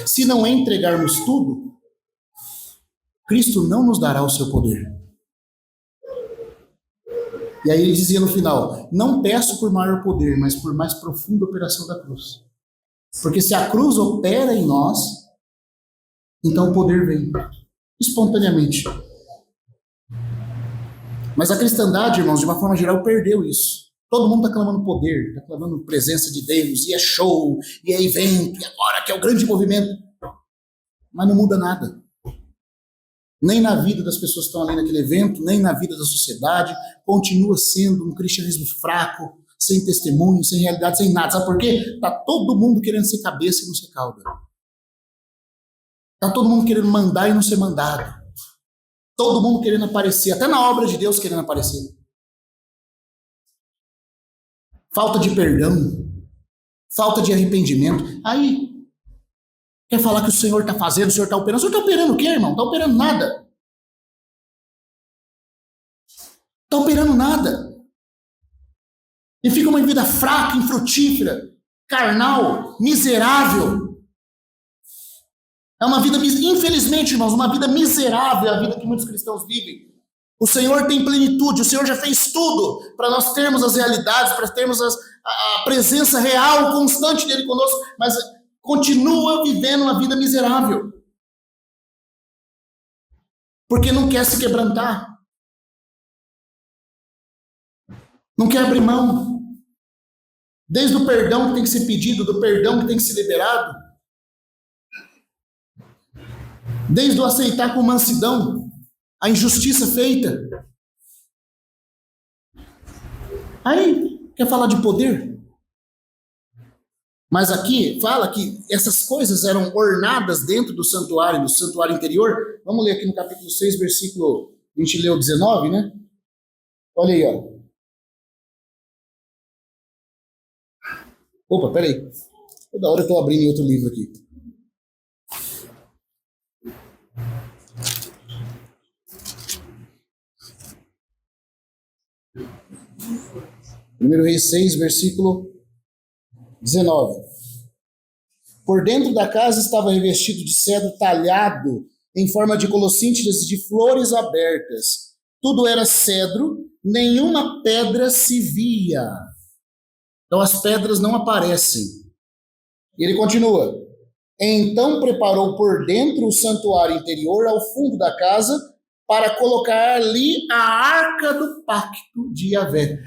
Se não entregarmos tudo, Cristo não nos dará o seu poder. E aí ele dizia no final, não peço por maior poder, mas por mais profunda operação da cruz. Porque se a cruz opera em nós, então o poder vem espontaneamente. Mas a cristandade, irmãos, de uma forma geral, perdeu isso. Todo mundo está clamando poder, está clamando presença de Deus, e é show, e é evento, e agora que é o grande movimento. Mas não muda nada. Nem na vida das pessoas que estão ali naquele evento, nem na vida da sociedade. Continua sendo um cristianismo fraco, sem testemunho, sem realidade, sem nada. Sabe por quê? Está todo mundo querendo ser cabeça e não ser cauda. Está todo mundo querendo mandar e não ser mandado. Todo mundo querendo aparecer, até na obra de Deus querendo aparecer. Falta de perdão, falta de arrependimento. Aí, quer falar que o Senhor está fazendo, o Senhor está operando. O Senhor está operando o quê, irmão? Não está operando nada. Está operando nada. E fica uma vida fraca, infrutífera, carnal, miserável. É uma vida, infelizmente, irmãos, uma vida miserável, a vida que muitos cristãos vivem. O Senhor tem plenitude, o Senhor já fez tudo para nós termos as realidades, para termos a presença real, constante dele conosco, mas continua vivendo uma vida miserável. Porque não quer se quebrantar. Não quer abrir mão. Desde o perdão que tem que ser pedido, do perdão que tem que ser liberado. Desde o aceitar com mansidão a injustiça feita. Aí, quer falar de poder? Mas aqui fala que essas coisas eram ornadas dentro do santuário interior. Vamos ler aqui no capítulo 6, versículo, a gente leu 19, né? Olha aí, ó. Opa, peraí. Toda hora eu estou abrindo outro livro aqui. Primeiro Reis 6, versículo 19. Por dentro da casa estava revestido de cedro talhado em forma de colossíntidas de flores abertas. Tudo era cedro, nenhuma pedra se via. Então as pedras não aparecem. E ele continua. Então preparou por dentro o santuário interior ao fundo da casa para colocar ali a arca do pacto de Yahvé.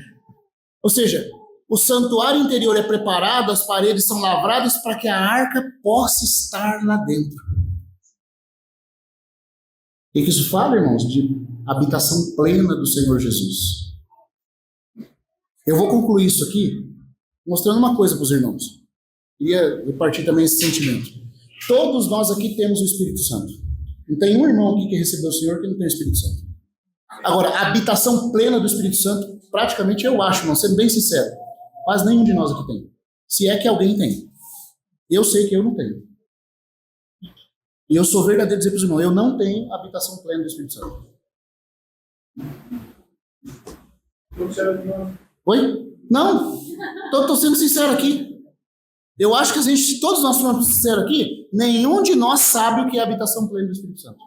Ou seja, o santuário interior é preparado, as paredes são lavradas para que a arca possa estar lá dentro. O que isso fala, irmãos? De habitação plena do Senhor Jesus. Eu vou concluir isso aqui mostrando uma coisa para os irmãos. Queria repartir também esse sentimento. Todos nós aqui temos o Espírito Santo. Não tem um irmão aqui que recebeu o Senhor que não tem o Espírito Santo. Agora, a habitação plena do Espírito Santo, praticamente eu acho, irmão, sendo bem sincero, quase nenhum de nós aqui tem. Se é que alguém tem. Eu sei que eu não tenho. E eu sou verdadeiro dizer para os irmãos, eu não tenho habitação plena do Espírito Santo. Oi? Não. Estou sendo sincero aqui. Eu acho que todos nós somos sinceros aqui, nenhum de nós sabe o que é a habitação plena do Espírito Santo.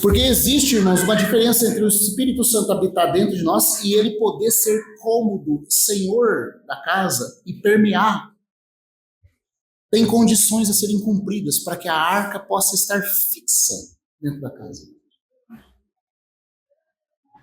Porque existe, irmãos, uma diferença entre o Espírito Santo habitar dentro de nós e ele poder ser cômodo, senhor da casa e permear. Tem condições a serem cumpridas para que a arca possa estar fixa dentro da casa.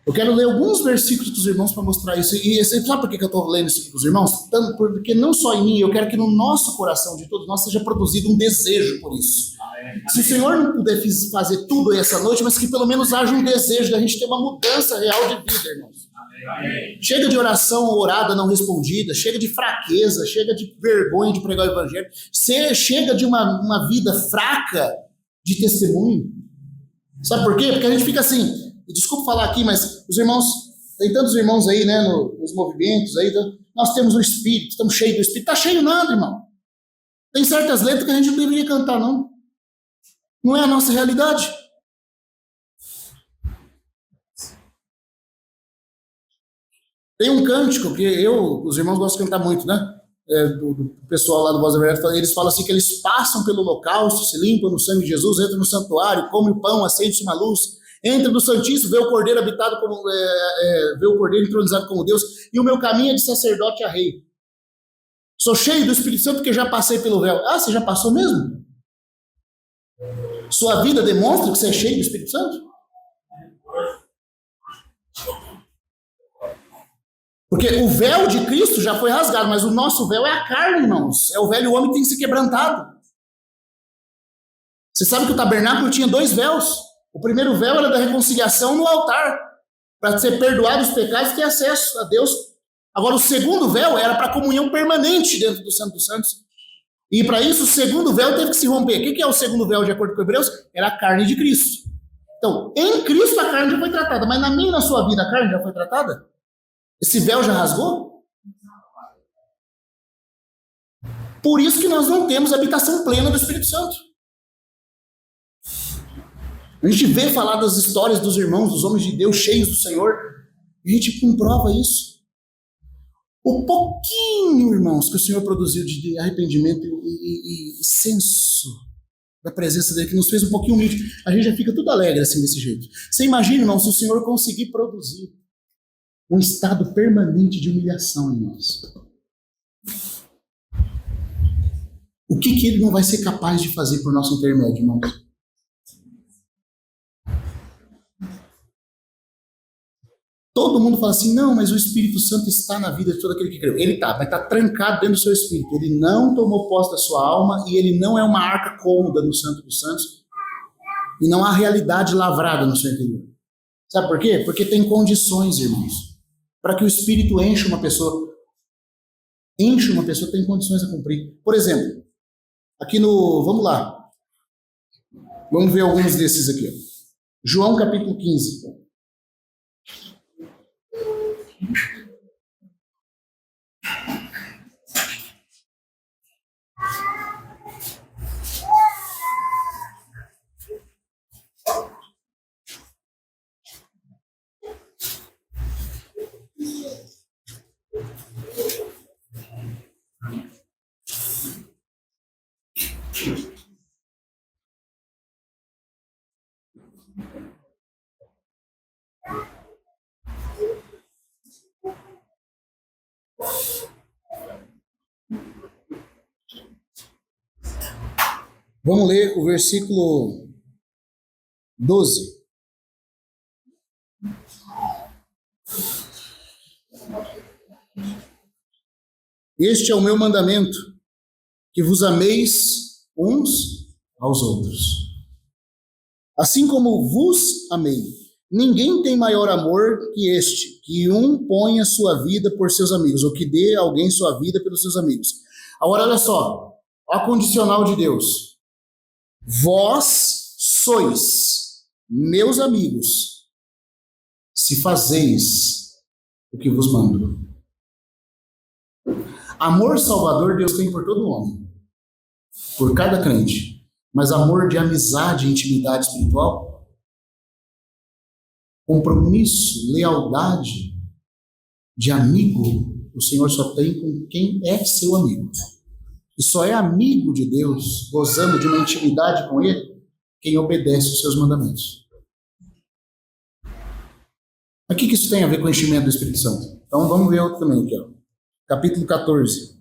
Eu quero ler alguns versículos para os irmãos para mostrar isso. E sabe por que eu estou lendo isso para os irmãos? Porque não só em mim, eu quero que no nosso coração de todos nós seja produzido um desejo por isso. Amém. Se o Senhor não puder fazer tudo essa noite, mas que pelo menos haja um desejo da gente ter uma mudança real de vida, irmãos. Amém. Chega de oração orada não respondida, chega de fraqueza, chega de vergonha de pregar o evangelho, chega de uma vida fraca de testemunho. Sabe por quê? Porque a gente fica assim... Desculpa falar aqui, mas os irmãos, tem tantos irmãos aí, né, nos movimentos aí, nós temos o Espírito, estamos cheios do Espírito. Está cheio nada, irmão. Tem certas letras que a gente não deveria cantar, não. Não é a nossa realidade. Tem um cântico que os irmãos gostam de cantar muito, né? Do pessoal lá do Voz da Verdade, eles falam assim que eles passam pelo holocausto, se limpam no sangue de Jesus, entram no santuário, comem o pão, acende-se uma luz. Entra no Santíssimo, vê o Cordeiro habitado como vê o Cordeiro entronizado como Deus, e o meu caminho é de sacerdote a rei. Sou cheio do Espírito Santo porque já passei pelo véu. Ah, você já passou mesmo? Sua vida demonstra que você é cheio do Espírito Santo? Porque o véu de Cristo já foi rasgado, mas o nosso véu é a carne, irmãos. É o velho homem que tem que ser quebrantado. Você sabe que o tabernáculo tinha 2 véus. O primeiro véu era da reconciliação no altar, para ser perdoado os pecados e ter acesso a Deus. Agora, o segundo véu era para comunhão permanente dentro do Santo dos Santos. E para isso, o segundo véu teve que se romper. O que é o segundo véu, de acordo com Hebreus? Era a carne de Cristo. Então, em Cristo a carne já foi tratada, mas na minha e na sua vida a carne já foi tratada? Esse véu já rasgou? Por isso que nós não temos habitação plena do Espírito Santo. A gente vê falar das histórias dos irmãos, dos homens de Deus cheios do Senhor, A gente comprova isso. O pouquinho, irmãos, que o Senhor produziu de arrependimento e senso da presença dele, que nos fez um pouquinho humilde, a gente já fica tudo alegre assim, desse jeito. Você imagina, irmão, se o Senhor conseguir produzir um estado permanente de humilhação em nós. O que ele não vai ser capaz de fazer por nosso intermédio, irmão? Todo mundo fala assim, não, mas o Espírito Santo está na vida de todo aquele que creu. Ele está, mas está trancado dentro do seu espírito. Ele não tomou posse da sua alma e ele não é uma arca cômoda no Santo dos Santos. E não há realidade lavrada no seu interior. Sabe por quê? Porque tem condições, irmãos. Para que o Espírito enche uma pessoa, tem condições a cumprir. Por exemplo, aqui no... Vamos lá. Vamos ver alguns desses aqui. Ó. João capítulo 15. Vamos ler o versículo 12. Este é o meu mandamento, que vos ameis uns aos outros. Assim como vos amei. Ninguém tem maior amor que este, que um ponha sua vida por seus amigos, ou que dê a alguém sua vida pelos seus amigos. Agora, olha só, a condicional de Deus. Vós sois meus amigos, se fazeis o que vos mando. Amor salvador Deus tem por todo homem, por cada crente. Mas amor de amizade e intimidade espiritual, compromisso, lealdade de amigo, o Senhor só tem com quem é seu amigo. E só é amigo de Deus, gozando de uma intimidade com Ele, quem obedece os seus mandamentos. Mas o que isso tem a ver com o enchimento do Espírito Santo? Então vamos ver outro também aqui, ó. Capítulo 14.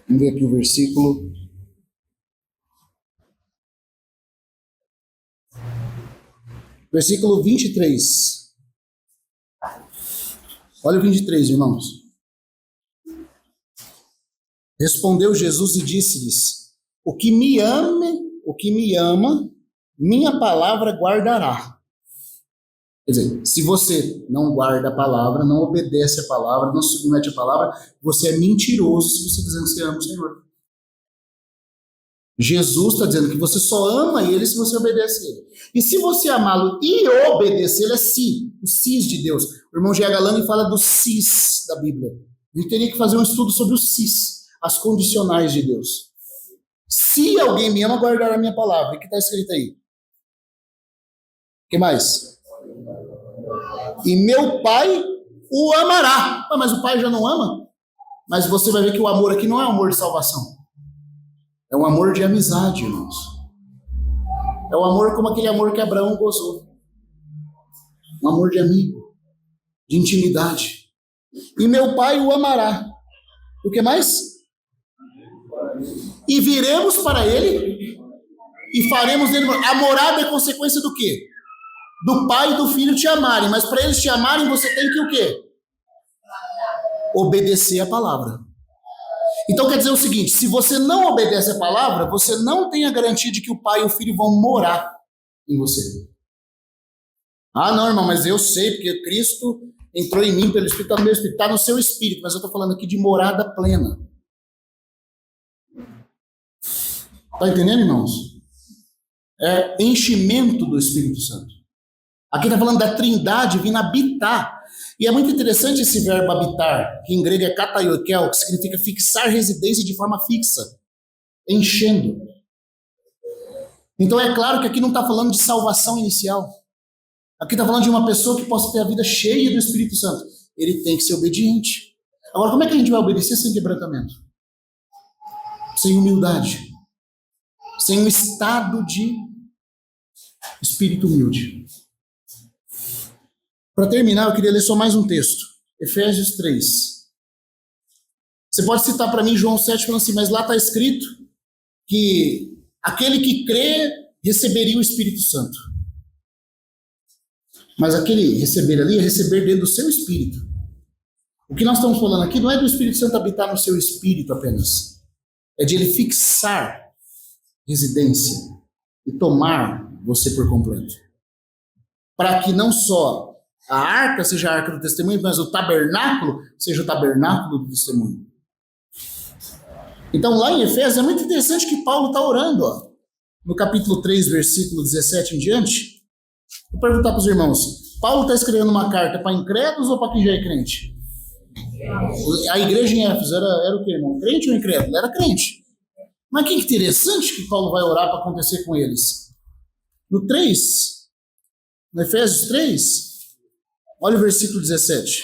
Vamos ver aqui o versículo. Versículo 23. Olha o 23, irmãos. Respondeu Jesus e disse-lhes: o que me ama, minha palavra guardará. Quer dizer, se você não guarda a palavra, não obedece a palavra, não submete a palavra, você é mentiroso se você está dizendo que você ama o Senhor. Jesus está dizendo que você só ama Ele se você obedece Ele. E se você amá-lo e obedecê-lo, é si, o sis de Deus. O irmão G. Galani fala do sis da Bíblia. A gente teria que fazer um estudo sobre o sis, as condicionais de Deus. Se alguém me ama, guardará a minha palavra. O que está escrito aí? O que mais? E meu Pai o amará. Mas o Pai já não ama? Mas você vai ver que o amor aqui não é um amor de salvação. É um amor de amizade, irmãos. É um amor como aquele amor que Abraão gozou. Um amor de amigo, de intimidade. E meu Pai o amará. O que mais? E viremos para Ele e faremos dele. A morada é consequência do quê? Do Pai e do Filho te amarem. Mas para eles te amarem, você tem que o quê? Obedecer a palavra. Então quer dizer o seguinte, se você não obedece a palavra, você não tem a garantia de que o Pai e o Filho vão morar em você. Ah, não, irmão, mas eu sei, porque Cristo entrou em mim pelo Espírito, está no meu Espírito, está no seu Espírito, mas eu estou falando aqui de morada plena. Está entendendo, irmãos? É enchimento do Espírito Santo.
Aqui está falando da trindade vindo habitar. E é muito interessante esse verbo habitar, que em grego é kataiokel, que significa fixar residência de forma fixa, enchendo. Então é claro que aqui não está falando de salvação inicial. Aqui está falando de uma pessoa que possa ter a vida cheia do Espírito Santo. Ele tem que ser obediente. Agora, como é que a gente vai obedecer sem quebrantamento? Sem humildade. Sem um estado de espírito humilde. Para terminar, eu queria ler só mais um texto. Efésios 3. Você pode citar para mim João 7, falando assim, mas lá está escrito que aquele que crê receberia o Espírito Santo. Mas aquele receber ali é receber dentro do seu espírito. O que nós estamos falando aqui não é do Espírito Santo habitar no seu espírito apenas. É de ele fixar residência e tomar você por completo. Para que não só a arca seja a arca do testemunho, mas o tabernáculo seja o tabernáculo do testemunho. Então lá em Efésios é muito interessante que Paulo está orando, ó, no capítulo 3, versículo 17 em diante. Vou perguntar para os irmãos, Paulo está escrevendo uma carta para incrédulos ou para quem já é crente? A igreja em Éfeso era o quê, irmão? Crente ou incrédulo? Era crente. Mas que interessante que Paulo vai orar para acontecer com eles. No 3, no Efésios 3, olha o versículo 17.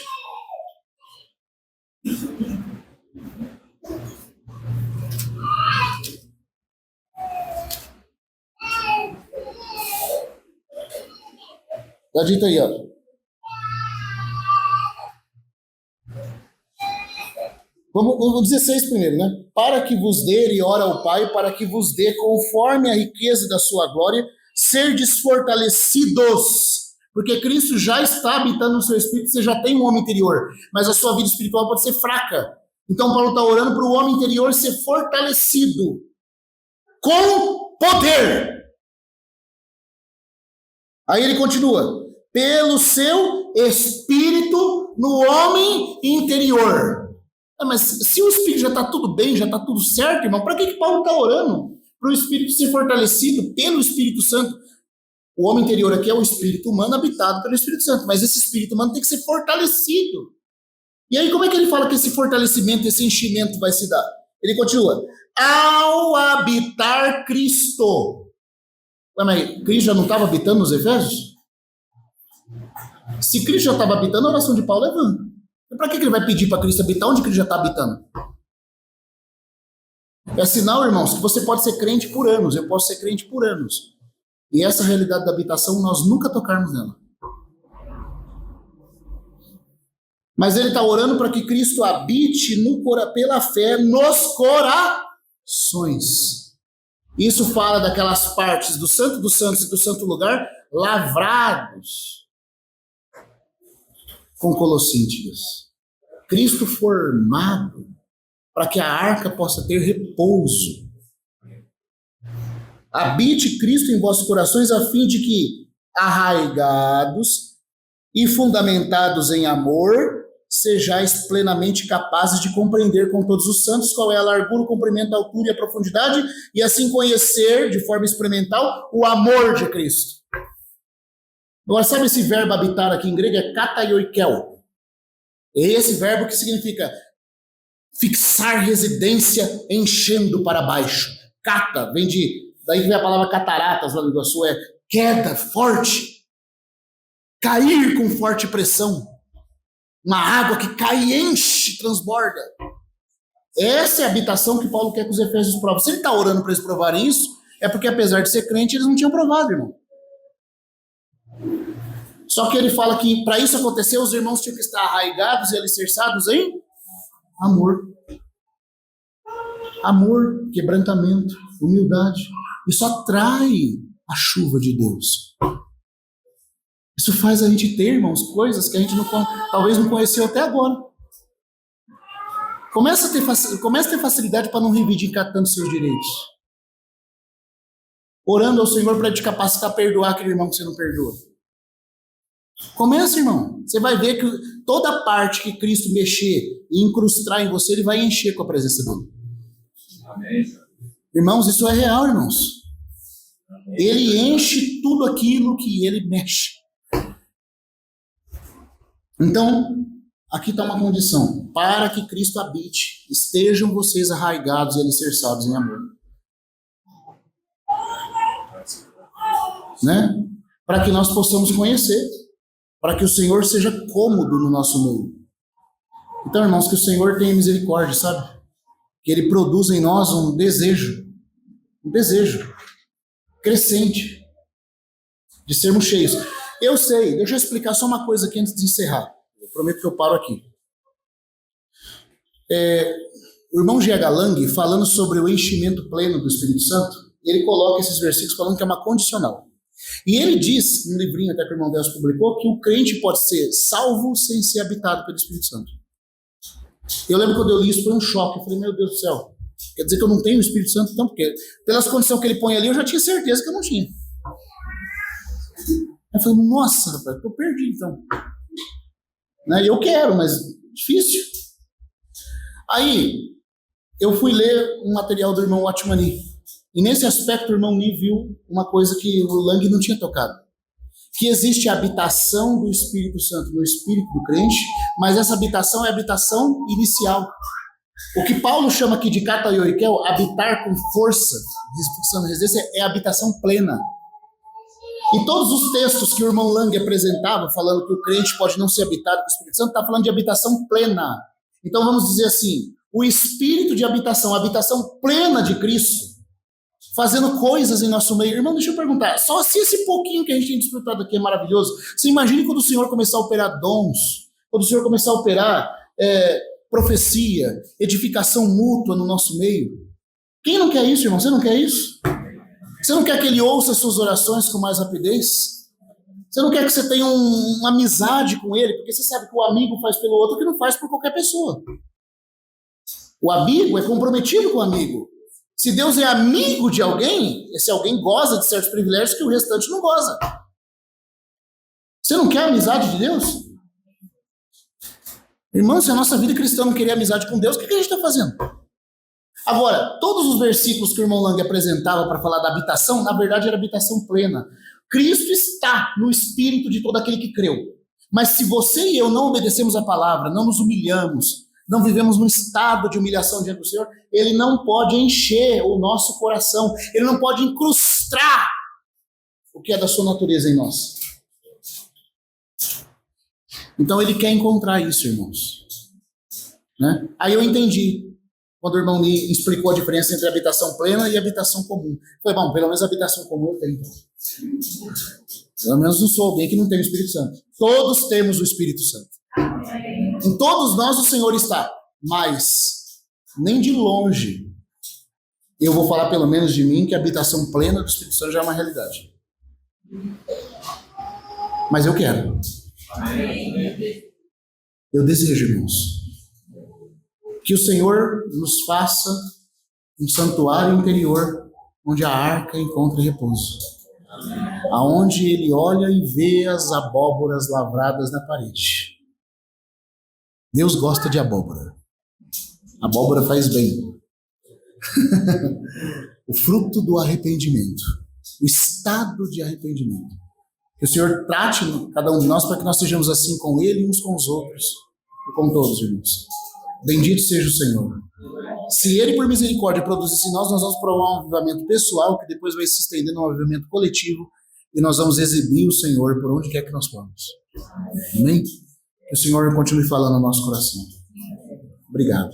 Está dito aí, ó. Vamos o 16 primeiro, né? Para que vos dê, ele ora ao Pai, para que vos dê, conforme a riqueza da sua glória, serdes fortalecidos. Porque Cristo já está habitando no seu espírito, você já tem um homem interior, mas a sua vida espiritual pode ser fraca. Então Paulo está orando para o homem interior ser fortalecido com poder. Aí ele continua, pelo seu espírito no homem interior. Mas se o espírito já está tudo bem, já está tudo certo, irmão, para que Paulo está orando? Para o espírito ser fortalecido pelo Espírito Santo. O homem interior aqui é o espírito humano habitado pelo Espírito Santo, mas esse espírito humano tem que ser fortalecido. E aí como é que ele fala que esse fortalecimento, esse enchimento vai se dar? Ele continua, ao habitar Cristo. Mas Cristo já não estava habitando nos Efésios? Se Cristo já estava habitando, a oração de Paulo é vã. Para que ele vai pedir para Cristo habitar onde Cristo já está habitando? É sinal, irmãos, que você pode ser crente por anos, eu posso ser crente por anos. E essa realidade da habitação, nós nunca tocarmos nela. Mas ele está orando para que Cristo habite pela fé nos corações. Isso fala daquelas partes do Santo dos Santos e do Santo Lugar lavrados com colossíntigas. Cristo formado para que a arca possa ter repouso. Habite Cristo em vossos corações a fim de que, arraigados e fundamentados em amor, sejais plenamente capazes de compreender com todos os santos qual é a largura, o comprimento, a altura e a profundidade, e assim conhecer de forma experimental o amor de Cristo. Agora, sabe esse verbo habitar aqui em grego? É kataioikel. É esse verbo que significa fixar residência enchendo para baixo. Cata, daí que vem a palavra cataratas lá no Iguaçu, é queda forte. Cair com forte pressão. Uma água que cai e enche, transborda. Essa é a habitação que Paulo quer que os Efésios provem. Se ele está orando para eles provarem isso, é porque apesar de ser crente, eles não tinham provado, irmão. Só que ele fala que para isso acontecer, os irmãos tinham que estar arraigados e alicerçados em amor. Amor, quebrantamento, humildade. Isso atrai a chuva de Deus. Isso faz a gente ter, irmãos, coisas que a gente talvez não conheceu até agora. Começa a ter facilidade para não reivindicar tanto seus direitos. Orando ao Senhor para te capacitar a perdoar aquele irmão que você não perdoa. Começa, irmão. Você vai ver que toda parte que Cristo mexer e incrustar em você, ele vai encher com a presença dele.
Amém.
Irmãos, isso é real, irmãos. Ele enche tudo aquilo que ele mexe. Então, aqui está uma condição. Para que Cristo habite, estejam vocês arraigados e alicerçados em amor. Né? Para que nós possamos conhecer. Para que o Senhor seja cômodo no nosso meio. Então, irmãos, que o Senhor tenha misericórdia, sabe? Que Ele produza em nós um desejo crescente de sermos cheios. Eu sei, deixa eu explicar só uma coisa aqui antes de encerrar. Eu prometo que eu paro aqui. O irmão G.H. Lang, falando sobre o enchimento pleno do Espírito Santo, ele coloca esses versículos falando que é uma condicional. E ele diz, num livrinho até que o irmão Deus publicou, que o crente pode ser salvo sem ser habitado pelo Espírito Santo. Eu lembro quando eu li isso, foi um choque. Eu falei, meu Deus do céu, quer dizer que eu não tenho o Espírito Santo? Então, porque pelas condições que ele põe ali, eu já tinha certeza que eu não tinha. Eu falei, nossa, rapaz, estou perdido então. Né? Eu quero, mas difícil. Aí, eu fui ler um material do irmão Watchmani. E nesse aspecto, o irmão Ni viu uma coisa que o Lang não tinha tocado. Que existe a habitação do Espírito Santo no espírito do crente, mas essa habitação é a habitação inicial. O que Paulo chama aqui de kata yoikel, habitar com força, fixando residência, é a habitação plena. E todos os textos que o irmão Lang apresentava, falando que o crente pode não ser habitado com o Espírito Santo, está falando de habitação plena. Então vamos dizer assim, o espírito de habitação, a habitação plena de Cristo, fazendo coisas em nosso meio. Irmão, deixa eu perguntar, só se esse pouquinho que a gente tem desfrutado aqui é maravilhoso, você imagine quando o Senhor começar a operar dons, quando o Senhor começar a operar profecia, edificação mútua no nosso meio. Quem não quer isso, irmão? Você não quer isso? Você não quer que Ele ouça suas orações com mais rapidez? Você não quer que você tenha uma amizade com Ele? Porque você sabe que o amigo faz pelo outro o que não faz por qualquer pessoa. O amigo é comprometido com o amigo. Se Deus é amigo de alguém, esse alguém goza de certos privilégios que o restante não goza. Você não quer a amizade de Deus? Irmão, se a nossa vida cristã não querer amizade com Deus, o que a gente está fazendo? Agora, todos os versículos que o irmão Lang apresentava para falar da habitação, na verdade era habitação plena. Cristo está no espírito de todo aquele que creu. Mas se você e eu não obedecemos a palavra, não nos humilhamos, não vivemos num estado de humilhação diante do Senhor, Ele não pode encher o nosso coração, Ele não pode incrustar o que é da sua natureza em nós. Então Ele quer encontrar isso, irmãos. Né? Aí eu entendi, quando o irmão Ni explicou a diferença entre habitação plena e habitação comum. Foi bom, pelo menos a habitação comum eu tenho. Pelo menos não sou alguém que não tem o Espírito Santo. Todos temos o Espírito Santo. Em todos nós o Senhor está. Mas, nem de longe, eu vou falar pelo menos de mim que a habitação plena do Espírito Santo já é uma realidade. Mas eu quero. Eu desejo, irmãos, que o Senhor nos faça um santuário interior onde a arca encontre repouso. Aonde Ele olha e vê as abóboras lavradas na parede. Deus gosta de abóbora. Abóbora faz bem. O fruto do arrependimento. O estado de arrependimento. Que o Senhor trate cada um de nós para que nós sejamos assim com Ele e uns com os outros. E com todos, irmãos. Bendito seja o Senhor. Se Ele, por misericórdia, produzisse em nós, nós vamos provar um avivamento pessoal que depois vai se estender num avivamento coletivo e nós vamos exibir o Senhor por onde quer que nós vamos. Amém? Que o Senhor continue falando no nosso coração. Obrigado.